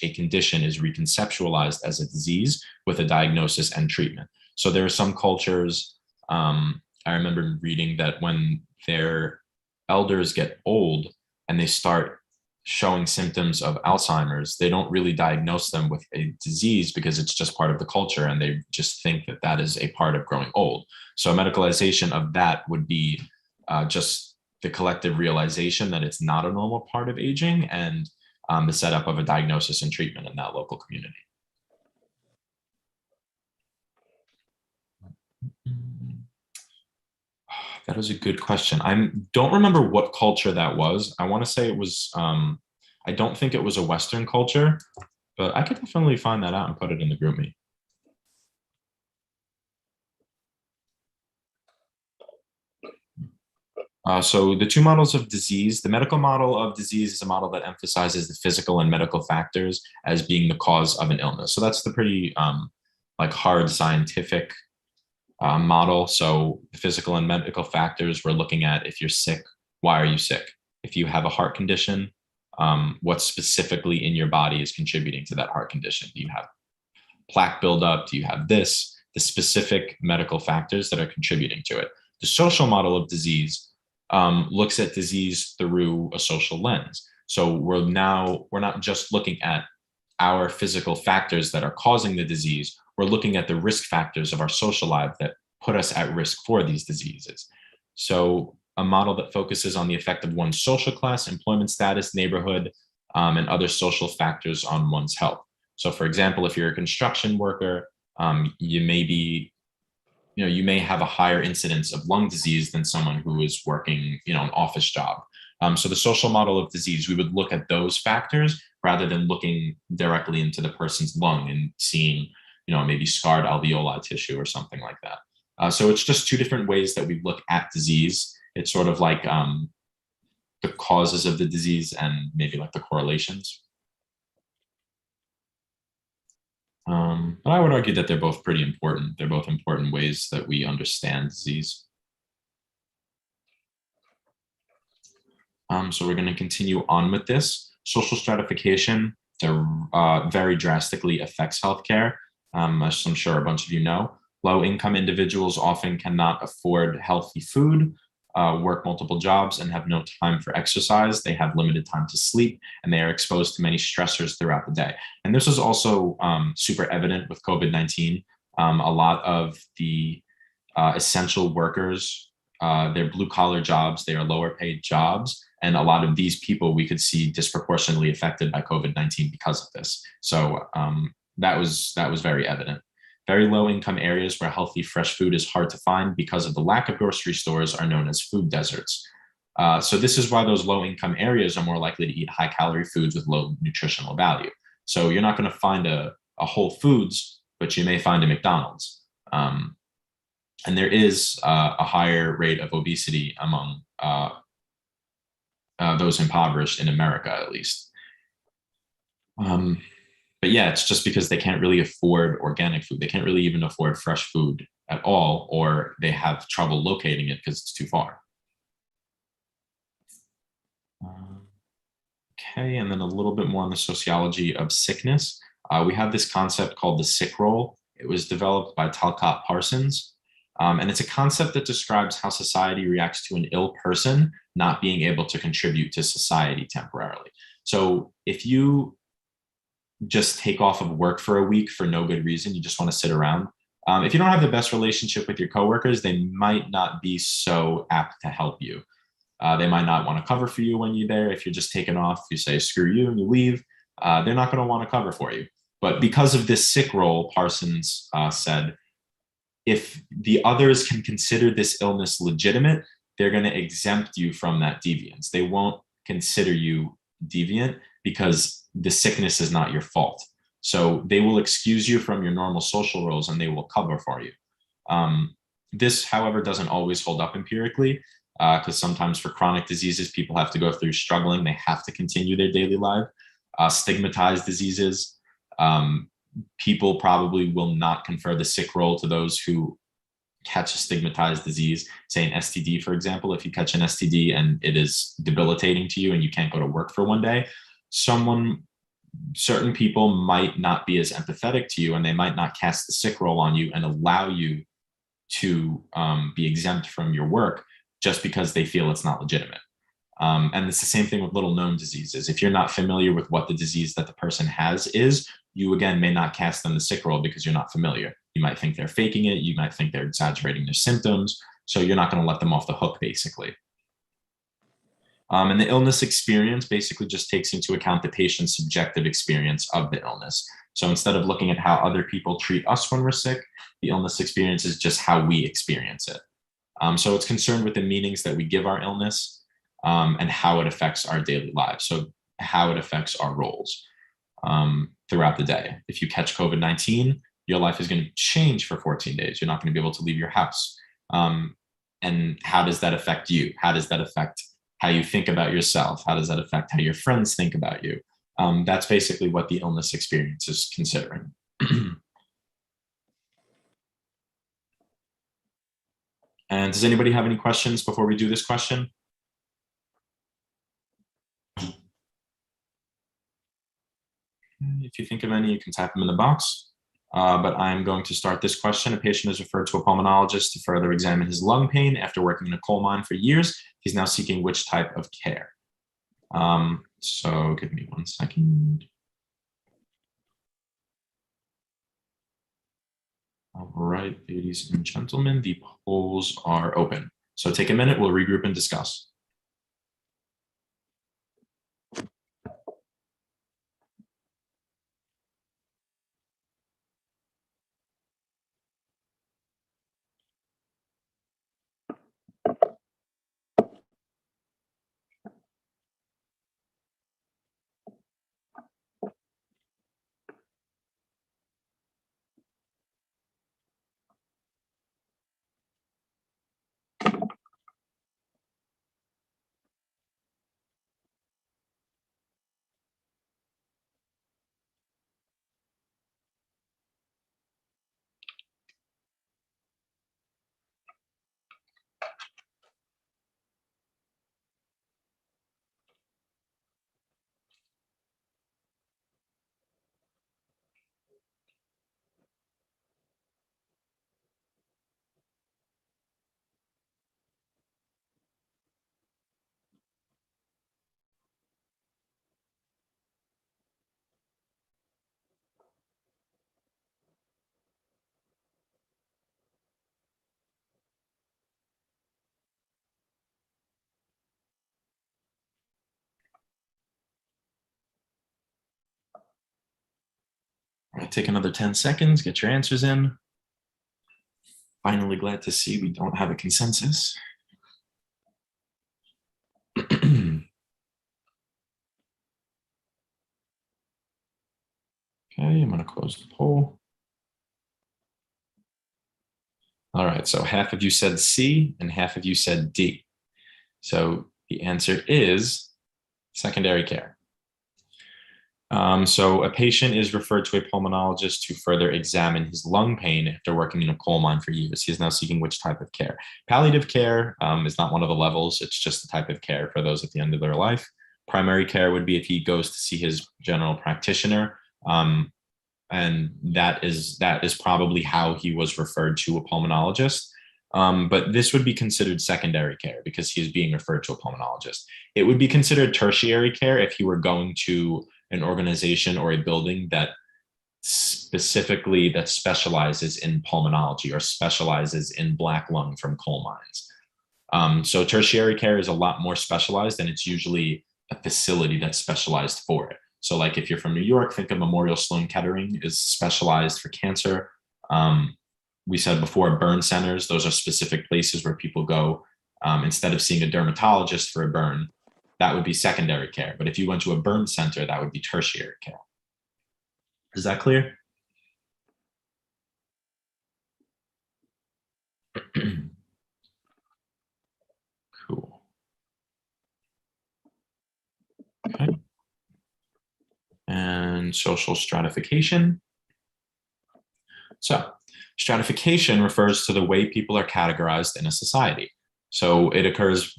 S1: a condition is reconceptualized as a disease with a diagnosis and treatment. So there are some cultures, I remember reading that when their elders get old and they start showing symptoms of Alzheimer's, they don't really diagnose them with a disease because it's just part of the culture, and they just think that that is a part of growing old. So medicalization of that would be just the collective realization that it's not a normal part of aging, and the setup of a diagnosis and treatment in that local community. That is a good question. I don't remember what culture that was. I want to say it was, I don't think it was a Western culture, but I could definitely find that out and put it in the group me. So the two models of disease, the medical model of disease is a model that emphasizes the physical and medical factors as being the cause of an illness. So that's the pretty like hard scientific model. So the physical and medical factors, we're looking at if you're sick, why are you sick? If you have a heart condition, what specifically in your body is contributing to that heart condition? Do you have plaque buildup? Do you have this? The specific medical factors that are contributing to it. The social model of disease looks at disease through a social lens. So we're not just looking at our physical factors that are causing the disease. We're looking at the risk factors of our social life that put us at risk for these diseases. So a model that focuses on the effect of one's social class, employment status, neighborhood, and other social factors on one's health. So for example, if you're a construction worker, you may have a higher incidence of lung disease than someone who is working, an office job. So the social model of disease, we would look at those factors rather than looking directly into the person's lung and seeing, maybe scarred alveoli tissue or something like that. So it's just two different ways that we look at disease. It's sort of like the causes of the disease and maybe like the correlations. But I would argue that they're both pretty important. They're both important ways that we understand disease. So we're going to continue on with this. Social stratification very drastically affects healthcare, as I'm sure a bunch of you know. Low-income individuals often cannot afford healthy food, work multiple jobs, and have no time for exercise. They have limited time to sleep, and they are exposed to many stressors throughout the day. And this is also super evident with COVID-19. A lot of the essential workers, they're blue-collar jobs, they are lower-paid jobs, and a lot of these people we could see disproportionately affected by COVID-19 because of this. So that was very evident. Very low-income areas where healthy, fresh food is hard to find because of the lack of grocery stores are known as food deserts. So this is why those low-income areas are more likely to eat high-calorie foods with low nutritional value. So you're not going to find a Whole Foods, but you may find a McDonald's. And there is a higher rate of obesity among those impoverished in America, at least. But yeah, it's just because they can't really afford organic food. They can't really even afford fresh food at all, or they have trouble locating it because it's too far. Okay, and then a little bit more on the sociology of sickness. We have this concept called the sick role. It was developed by Talcott Parsons. And it's a concept that describes how society reacts to an ill person not being able to contribute to society temporarily. So if you just take off of work for a week for no good reason, you just want to sit around. If you don't have the best relationship with your coworkers, they might not be so apt to help you. They might not want to cover for you when you're there. If you're just taking off, you say, screw you, and you leave, they're not going to want to cover for you. But because of this sick role, Parsons said, if the others can consider this illness legitimate, they're going to exempt you from that deviance. They won't consider you deviant because the sickness is not your fault. So they will excuse you from your normal social roles and they will cover for you. This, however, doesn't always hold up empirically, because sometimes for chronic diseases, people have to go through struggling. They have to continue their daily life. Stigmatized diseases, people probably will not confer the sick role to those who catch a stigmatized disease, say an STD, for example. If you catch an STD and it is debilitating to you and you can't go to work for one day, certain people might not be as empathetic to you, and they might not cast the sick role on you and allow you to be exempt from your work just because they feel it's not legitimate. And it's the same thing with little known diseases. If you're not familiar with what the disease that the person has is, you again may not cast them the sick role because you're not familiar. You might think they're faking it. You might think they're exaggerating their symptoms. So you're not going to let them off the hook, basically. And the illness experience basically just takes into account the patient's subjective experience of the illness. So instead of looking at how other people treat us when we're sick, the illness experience is just how we experience it. So it's concerned with the meanings that we give our illness, and how it affects our daily lives. So how it affects our roles throughout the day. If you catch COVID-19, your life is going to change for 14 days. You're not going to be able to leave your house. And how does that affect you? How does that affect how you think about yourself? How does that affect how your friends think about you? That's basically what the illness experience is considering. And does anybody have any questions before we do this question? If you think of any, you can type them in the box. But I'm going to start this question. A patient is referred to a pulmonologist to further examine his lung pain after working in a coal mine for years. He's now seeking which type of care? So give me 1 second. All right, ladies and gentlemen, the polls are open. So take a minute, we'll regroup and discuss. All right, take another 10 seconds, get your answers in. Finally glad to see we don't have a consensus. Okay, I'm going to close the poll. All right, so half of you said C and half of you said D. So the answer is secondary care. So a patient is referred to a pulmonologist to further examine his lung pain after working in a coal mine for years. He is now seeking which type of care? Palliative care is not one of the levels. It's just the type of care for those at the end of their life. Primary care would be if he goes to see his general practitioner. And that is probably how he was referred to a pulmonologist. But this would be considered secondary care because he is being referred to a pulmonologist. It would be considered tertiary care if he were going to an organization or a building that specializes in pulmonology or specializes in black lung from coal mines. So tertiary care is a lot more specialized, and it's usually a facility that's specialized for it. So like if you're from New York, think of Memorial Sloan Kettering is specialized for cancer. We said before, burn centers, those are specific places where people go instead of seeing a dermatologist for a burn. That would be secondary care. But if you went to a burn center, that would be tertiary care. Is that clear? Cool. Okay. And social stratification. So stratification refers to the way people are categorized in a society. So it occurs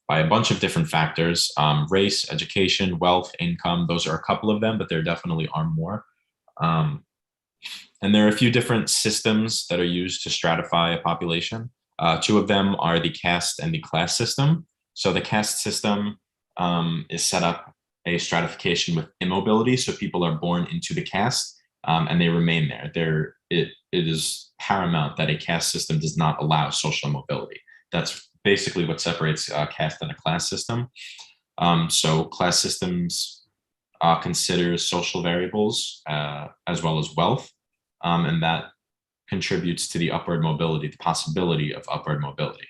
S1: by a bunch of different factors, race, education, wealth, income. Those are a couple of them, but there definitely are more. And there are a few different systems that are used to stratify a population. Two of them are the caste and the class system. So the caste system is set up a stratification with immobility. So people are born into the caste and they remain there. It is paramount that a caste system does not allow social mobility. That's basically what separates caste and a class system. So class systems consider social variables as well as wealth, and that contributes to the upward mobility, the possibility of upward mobility.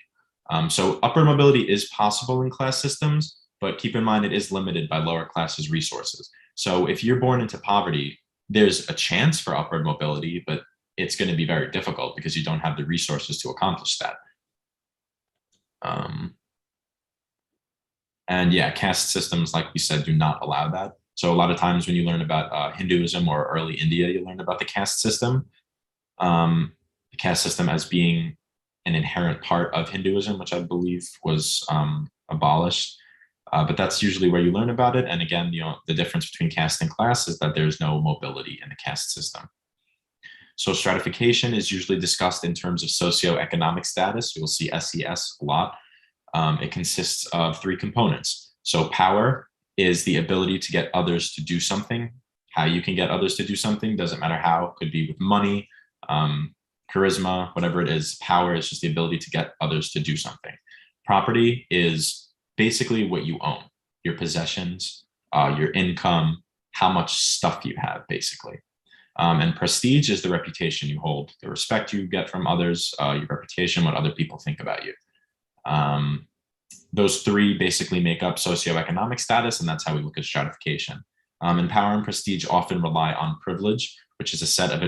S1: So upward mobility is possible in class systems, but keep in mind it is limited by lower classes' resources. So if you're born into poverty, there's a chance for upward mobility, but it's going to be very difficult because you don't have the resources to accomplish that. And yeah, caste systems, like we said, do not allow that. So a lot of times when you learn about Hinduism or early India, you learn about the caste system. The caste system as being an inherent part of Hinduism, which I believe was abolished. But that's usually where you learn about it. And again, the difference between caste and class is that there's no mobility in the caste system. So stratification is usually discussed in terms of socioeconomic status. You'll see SES a lot. It consists of three components. So power is the ability to get others to do something. How you can get others to do something doesn't matter how. Could be with money, charisma, whatever it is. Power is just the ability to get others to do something. Property is basically what you own, your possessions, your income, how much stuff you have, basically. And prestige is the reputation you hold, the respect you get from others, your reputation, what other people think about you. Those three basically make up socioeconomic status, and that's how we look at stratification. And power and prestige often rely on privilege, which is a set of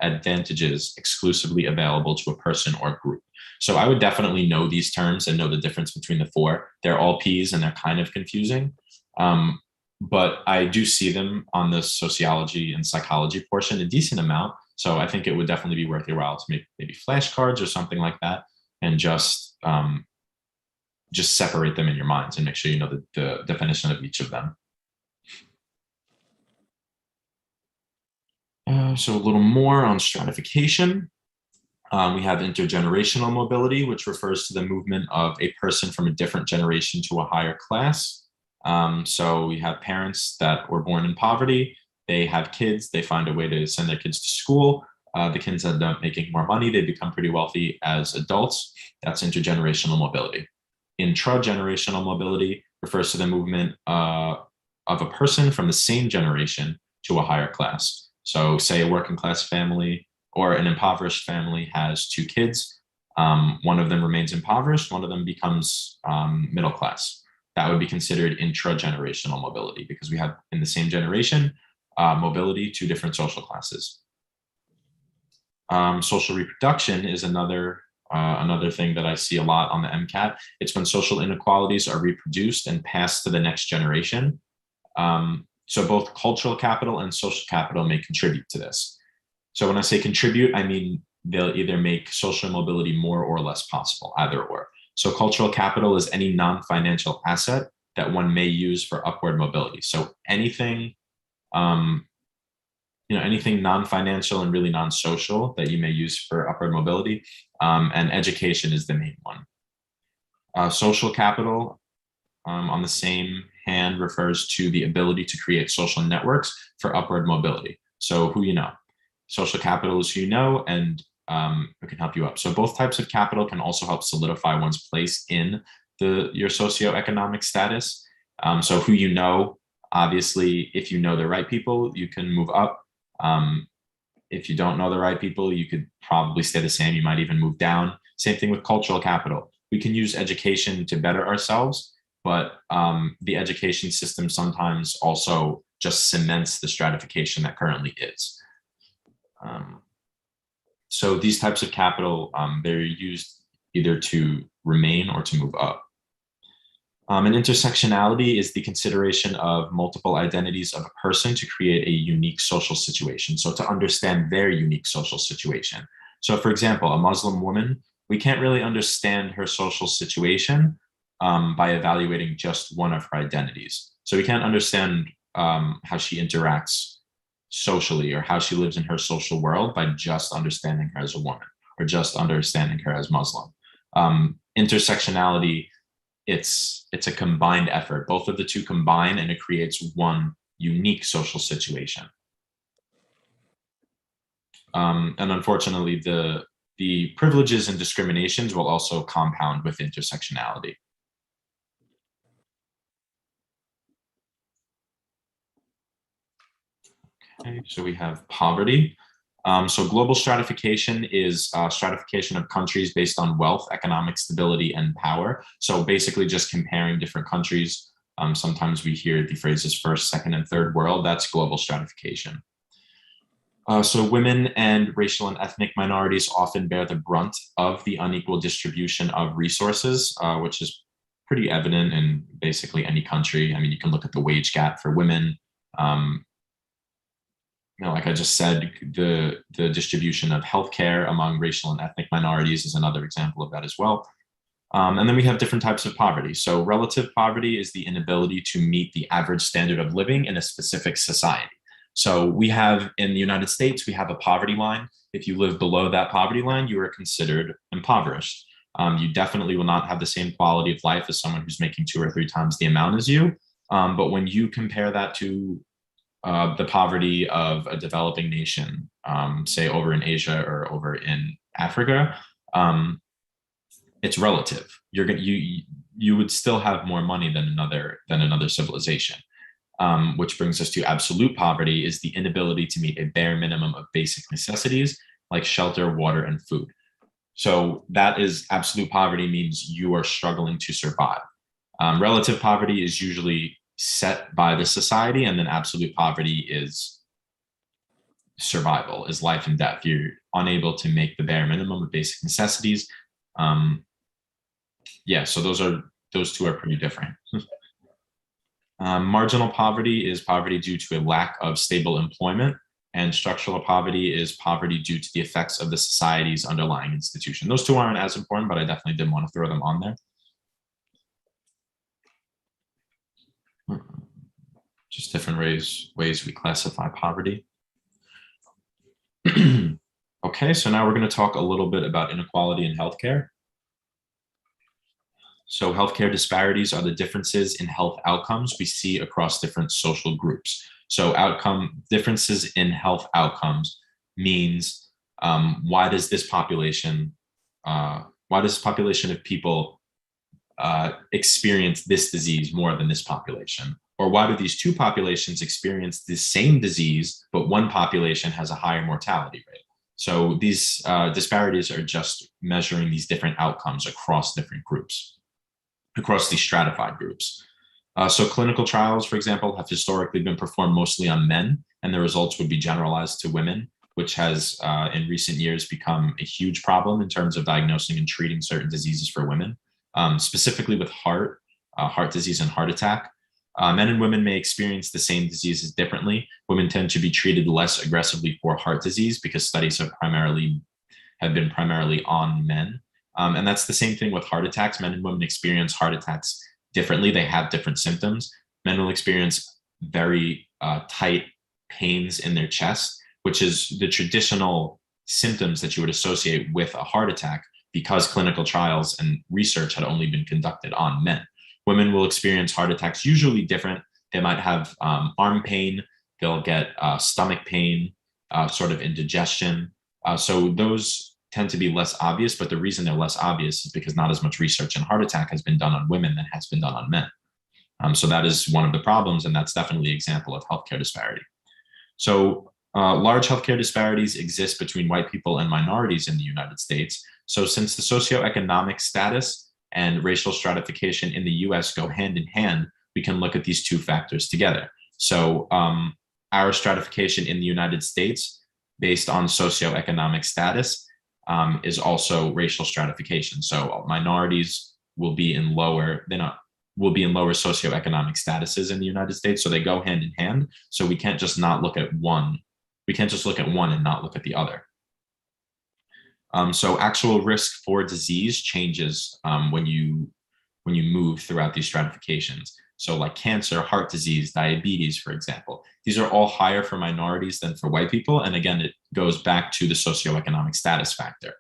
S1: advantages exclusively available to a person or group. So I would definitely know these terms and know the difference between the four. They're all P's and they're kind of confusing. But I do see them on the sociology and psychology portion a decent amount. So I think it would definitely be worth your while to make maybe flashcards or something like that and just separate them in your minds and make sure you know the definition of each of them. So a little more on stratification. We have intergenerational mobility, which refers to the movement of a person from a different generation to a higher class. So we have parents that were born in poverty. They have kids. They find a way to send their kids to school. The kids end up making more money. They become pretty wealthy as adults. That's intergenerational mobility. Intragenerational mobility refers to the movement of a person from the same generation to a higher class. So say a working class family or an impoverished family has two kids. One of them remains impoverished. One of them becomes middle class. That would be considered intragenerational mobility because we have in the same generation mobility to different social classes. Social reproduction is another thing that I see a lot on the MCAT. It's when social inequalities are reproduced and passed to the next generation. So both cultural capital and social capital may contribute to this. So when I say contribute, I mean they'll either make social mobility more or less possible, either or. So cultural capital is any non-financial asset that one may use for upward mobility. So anything, anything non-financial and really non-social that you may use for upward mobility, and education is the main one. Social capital, on the same hand, refers to the ability to create social networks for upward mobility. So who you know. Social capital is who you know, and it can help you up. So both types of capital can also help solidify one's place in your socioeconomic status. So who you know, obviously, if you know the right people, you can move up. If you don't know the right people, you could probably stay the same. You might even move down. Same thing with cultural capital. We can use education to better ourselves, but the education system sometimes also just cements the stratification that currently is. So these types of capital, they're used either to remain or to move up. And intersectionality is the consideration of multiple identities of a person to create a unique social situation. So to understand their unique social situation. So for example, a Muslim woman, we can't really understand her social situation by evaluating just one of her identities. So we can't understand how she interacts socially or how she lives in her social world by just understanding her as a woman or just understanding her as Muslim. Intersectionality it's a combined effort. Both of the two combine, and it creates one unique social situation. And unfortunately, the privileges and discriminations will also compound with intersectionality. Okay, so we have poverty. So global stratification is stratification of countries based on wealth, economic stability, and power. So basically just comparing different countries. Sometimes we hear the phrases first, second, and third world. That's global stratification. So women and racial and ethnic minorities often bear the brunt of the unequal distribution of resources, which is pretty evident in basically any country. I mean, you can look at the wage gap for women. Like I just said, the distribution of healthcare among racial and ethnic minorities is another example of that as well. And then we have different types of poverty. So relative poverty is the inability to meet the average standard of living in a specific society. So we have in the United States, we have a poverty line. If you live below that poverty line, you are considered impoverished. You definitely will not have the same quality of life as someone who's making 2 or 3 times the amount as you. But when you compare that to the poverty of a developing nation, say over in Asia or over in Africa, it's relative. You would still have more money than another civilization. Which brings us to absolute poverty, is the inability to meet a bare minimum of basic necessities like shelter, water, and food. So that is absolute poverty, means you are struggling to survive. Relative poverty is usually set by the society, and then absolute poverty is survival, is life and death. You're unable to make the bare minimum of basic necessities. So those two are pretty different. Marginal poverty is poverty due to a lack of stable employment, and structural poverty is poverty due to the effects of the society's underlying institution. Those two aren't as important, but I definitely did want to throw them on there. Just different ways we classify poverty. Okay, so now we're going to talk a little bit about inequality in healthcare. So healthcare disparities are the differences in health outcomes we see across different social groups. So differences in health outcomes means why does this population of people experience this disease more than this population? Or why do these two populations experience the same disease, but one population has a higher mortality rate? So these disparities are just measuring these different outcomes across different groups, across these stratified groups. So clinical trials, for example, have historically been performed mostly on men, and the results would be generalized to women, which has in recent years become a huge problem in terms of diagnosing and treating certain diseases for women, specifically with heart disease and heart attack. Men and women may experience the same diseases differently. Women tend to be treated less aggressively for heart disease because studies have been primarily on men. And that's the same thing with heart attacks. Men and women experience heart attacks differently. They have different symptoms. Men will experience very tight pains in their chest, which is the traditional symptoms that you would associate with a heart attack, because clinical trials and research had only been conducted on men. Women will experience heart attacks usually different. They might have arm pain. They'll get stomach pain, sort of indigestion. So those tend to be less obvious, but the reason they're less obvious is because not as much research in heart attack has been done on women than has been done on men. So that is one of the problems, and that's definitely an example of healthcare disparity. So large healthcare disparities exist between white people and minorities in the United States. So since the socioeconomic status and racial stratification in the US go hand in hand, we can look at these two factors together. So our stratification in the United States based on socioeconomic status is also racial stratification. So minorities will be in lower socioeconomic statuses in the United States. So they go hand in hand. So we can't just look at one and not look at the other. So actual risk for disease changes when you move throughout these stratifications. So like cancer, heart disease, diabetes, for example, these are all higher for minorities than for white people. And again, it goes back to the socioeconomic status factor.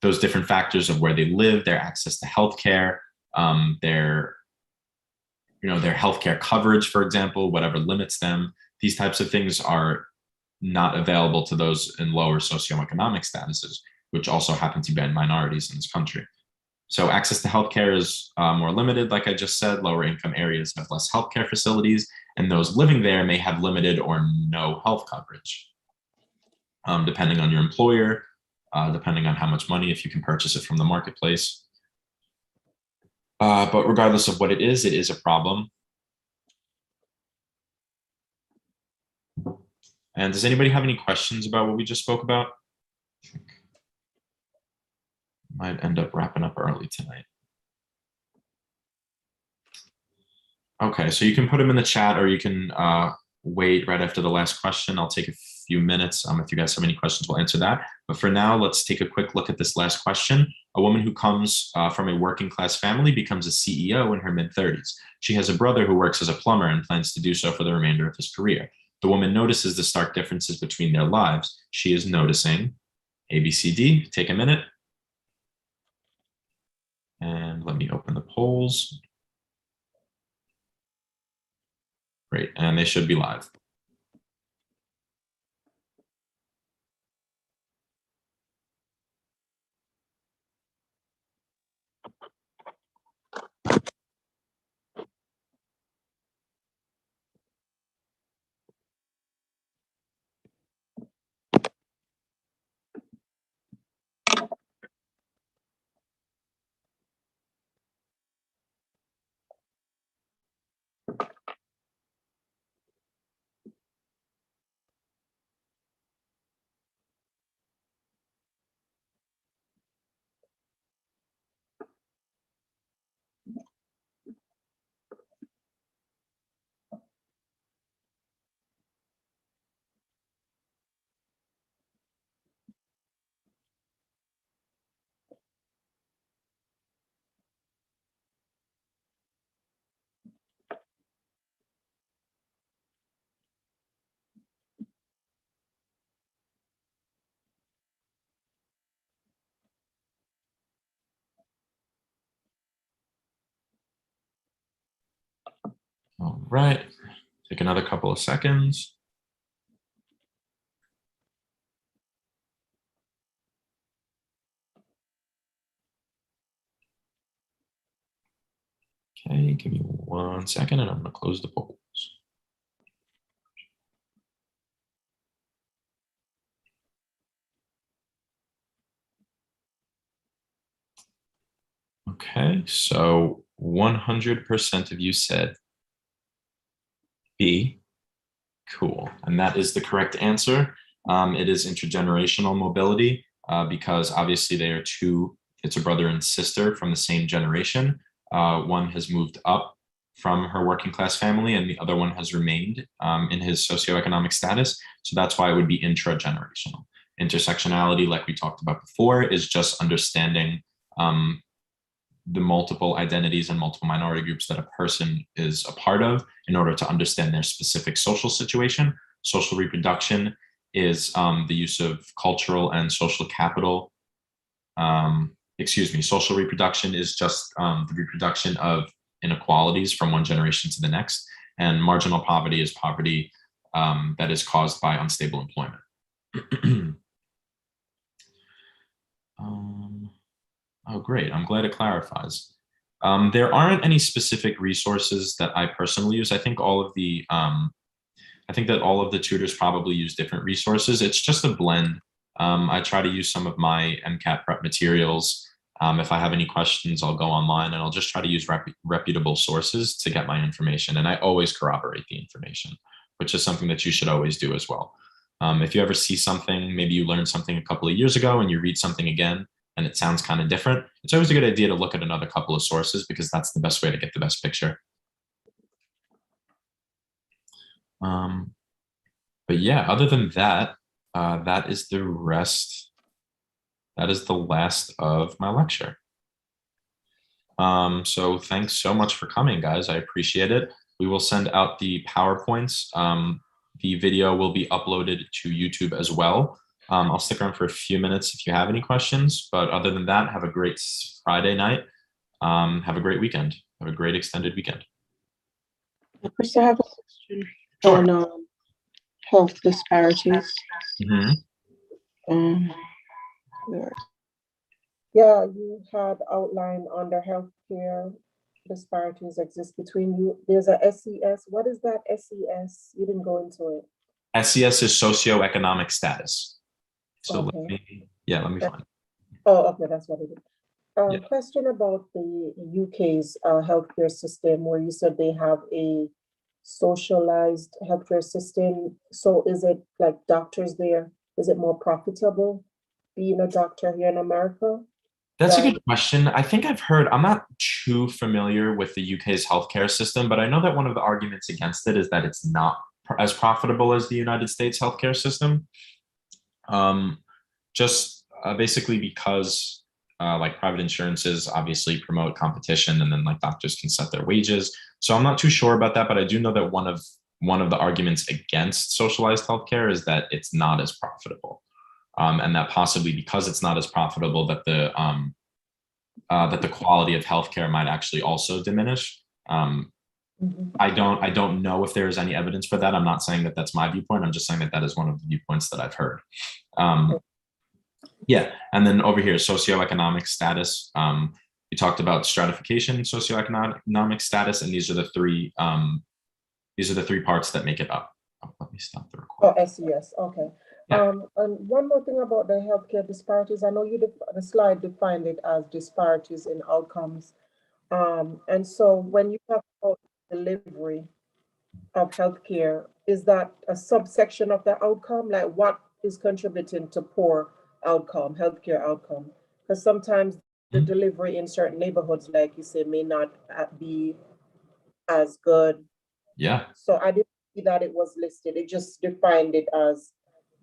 S1: Those different factors of where they live, their access to healthcare, their healthcare coverage, for example, whatever limits them. These types of things are not available to those in lower socioeconomic statuses, which also happen to be minorities in this country. So access to healthcare is more limited, like I just said. Lower income areas have less healthcare facilities, and those living there may have limited or no health coverage, depending on your employer, depending on how much money, if you can purchase it from the marketplace. But regardless of what it is a problem. And does anybody have any questions about what we just spoke about? I think might end up wrapping up early tonight. Okay, so you can put them in the chat, or you can wait right after the last question. I'll take a few minutes. If you guys have any questions, we'll answer that. But for now, let's take a quick look at this last question. A woman who comes from a working class family becomes a CEO in her mid-30s. She has a brother who works as a plumber and plans to do so for the remainder of his career. The woman notices the stark differences between their lives. She is noticing A, B, C, D. Take a minute. And let me open the polls. Great, and they should be live. All right, take another couple of seconds. Okay, give me 1 second and I'm gonna close the polls. Okay, so 100% of you said B. Cool, and that is the correct answer. It is intergenerational mobility because obviously they are it's a brother and sister from the same generation. One has moved up from her working class family and the other one has remained in his socioeconomic status. So that's why it would be intragenerational. Intersectionality, like we talked about before, is just understanding the multiple identities and multiple minority groups that a person is a part of in order to understand their specific social situation. Social reproduction is the use of cultural and social capital. Social reproduction is just the reproduction of inequalities from one generation to the next. And marginal poverty is poverty that is caused by unstable employment. Oh, great. I'm glad it clarifies. There aren't any specific resources that I personally use. I think that all of the tutors probably use different resources. It's just a blend. I try to use some of my MCAT prep materials. If I have any questions, I'll go online and I'll just try to use reputable sources to get my information. And I always corroborate the information, which is something that you should always do as well. If you ever see something, maybe you learned something a couple of years ago and you read something again and it sounds kind of different, it's always a good idea to look at another couple of sources because that's the best way to get the best picture. But yeah, other than that, that is the rest. That is the last of my lecture. So thanks so much for coming, guys. I appreciate it. We will send out the PowerPoints. The video will be uploaded to YouTube as well. I'll stick around for a few minutes if you have any questions, but other than that, have a great Friday night. Have a great weekend. Have a great extended weekend.
S3: Chris, I have a question
S1: Sure.
S3: on health disparities.
S2: Yeah, you had outlined under healthcare disparities exist between you. There's a SES. What is that SES? You didn't go into it.
S1: SES is socioeconomic status. So
S2: Okay.
S1: let me find it.
S2: Oh, okay, that's what it is.
S1: Yeah.
S2: Question about the UK's healthcare system, where you said they have a socialized healthcare system. So is it like doctors there? Is it more profitable being a doctor here in America?
S1: That's a
S2: Yeah.
S1: good question. I think I've heard, I'm not too familiar with the UK's healthcare system, but I know that one of the arguments against it is that it's not as profitable as the United States healthcare system. Just basically because like private insurances obviously promote competition, and then like doctors can set their wages. So I'm not too sure about that, but I do know that one of the arguments against socialized healthcare is that it's not as profitable. And that possibly because it's not as profitable, that the quality of healthcare might actually also diminish. I don't know if there is any evidence for that. I'm not saying that that's my viewpoint. I'm just saying that that is one of the viewpoints that I've heard. Yeah, and then over here, socioeconomic status. We talked about stratification, socioeconomic status, and these are the three parts that make it up. Oh, let me stop the recording.
S2: Oh, SES. Okay.
S1: Yeah.
S2: And one more thing about the healthcare disparities. I know the slide defined it as disparities in outcomes. And so when you talk about delivery of healthcare, is that a subsection of the outcome? Like what is contributing to poor outcome, healthcare outcome? Because sometimes the delivery in certain neighborhoods, like you say, may not be as good.
S1: Yeah.
S2: So I didn't see that it was listed. It just defined it as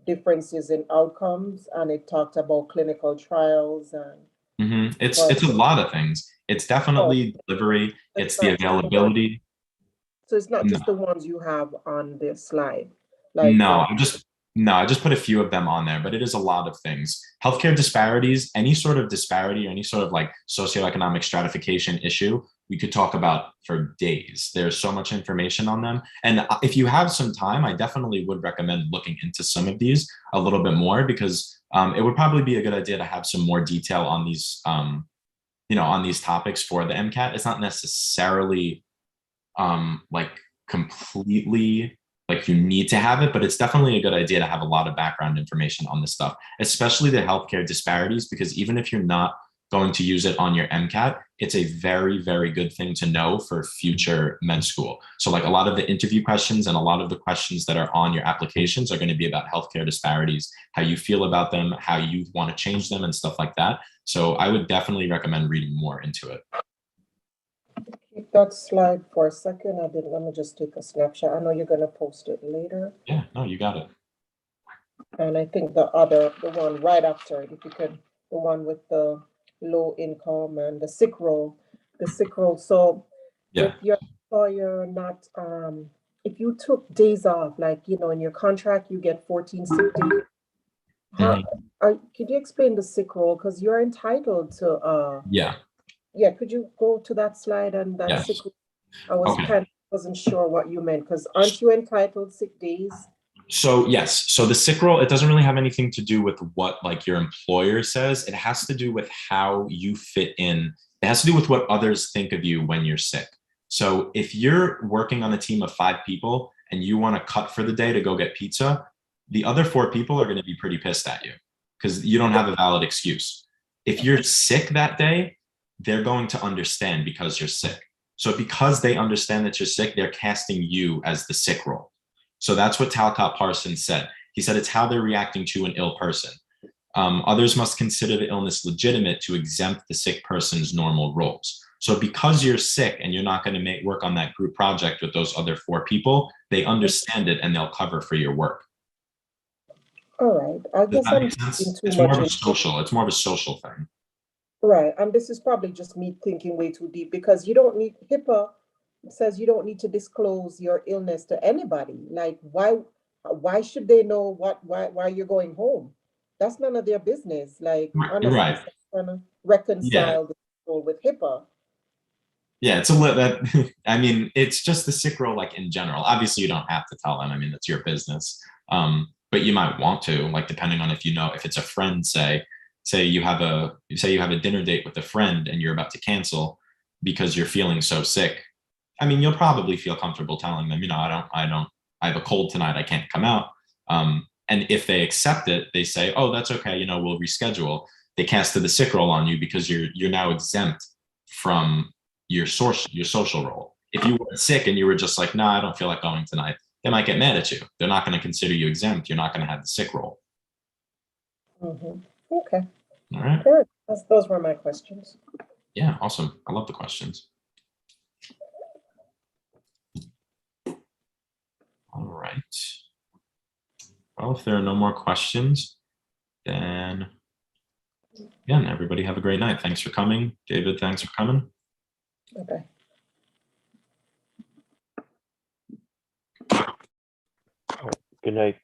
S2: differences in outcomes, and it talked about clinical trials and
S1: It's a lot of things. It's definitely delivery. It's the availability.
S2: So it's not just the ones you have on this slide.
S1: Like no, I just put a few of them on there, but it is a lot of things. Healthcare disparities, any sort of disparity or any sort of like socioeconomic stratification issue, we could talk about for days. There's so much information on them. And if you have some time, I definitely would recommend looking into some of these a little bit more, because it would probably be a good idea to have some more detail on these, on these topics for the MCAT. It's not necessarily like completely like you need to have it, but it's definitely a good idea to have a lot of background information on this stuff, especially the healthcare disparities, because even if you're not going to use it on your MCAT, it's a very, very good thing to know for future med school. So like a lot of the interview questions and a lot of the questions that are on your applications are going to be about healthcare disparities, how you feel about them, how you want to change them and stuff like that. So I would definitely recommend reading more into it.
S2: Keep that slide for a second. Let me just take a snapshot. I know you're going to post it later.
S1: Yeah, no, you got it.
S2: And I think the one right after it, if you could, the one with the low income and the sick roll. So if your employer not, if you took days off, like, in your contract, you get 14 sick days. Could you explain the sick roll? Because you're entitled to, yeah, could you go to that slide and that sick roll? I wasn't sure what you meant, because aren't you entitled sick days?
S1: So yes, so the sick roll, it doesn't really have anything to do with what like your employer says. It has to do with how you fit in. It has to do with what others think of you when you're sick. So if you're working on a team of 5 people and you want to cut for the day to go get pizza, the other 4 people are going to be pretty pissed at you because you don't have a valid excuse. If you're sick that day, they're going to understand because you're sick. So because they understand that you're sick, they're casting you as the sick role. So that's what Talcott Parsons said. He said it's how they're reacting to an ill person. Others must consider the illness legitimate to exempt the sick person's normal roles. So because you're sick and you're not going to work on that group project with those other 4 people, they understand it and they'll cover for your work.
S2: All right. I guess I'm
S1: it's more of a social thing.
S2: Right. And this is probably just me thinking way too deep, because you don't need, HIPAA says you don't need to disclose your illness to anybody. Like, why should they know why you're going home? That's none of their business. Like, honestly,
S1: right.
S2: trying to reconcile the people with HIPAA.
S1: Yeah, it's a little that I mean, it's just the sick role, like in general. Obviously, you don't have to tell them. I mean, it's your business. But you might want to, like, depending on if you know, if it's a friend, say you have a dinner date with a friend and you're about to cancel because you're feeling so sick. I mean, you'll probably feel comfortable telling them, you know, I have a cold tonight, I can't come out. And if they accept it, they say, oh, that's okay, you know, we'll reschedule. They casted the sick role on you because you're now exempt from your social role. If you were sick and you were just like, nah, I don't feel like going tonight, they might get mad at you. They're not going to consider you exempt. You're not going to have the sick role.
S2: Mm-hmm. Okay.
S1: All right.
S2: Good. Those were my questions.
S1: Yeah, awesome. I love the questions. All right. Well, if there are no more questions, then again, everybody have a great night. Thanks for coming. David, thanks for coming.
S2: Okay.
S4: Good night.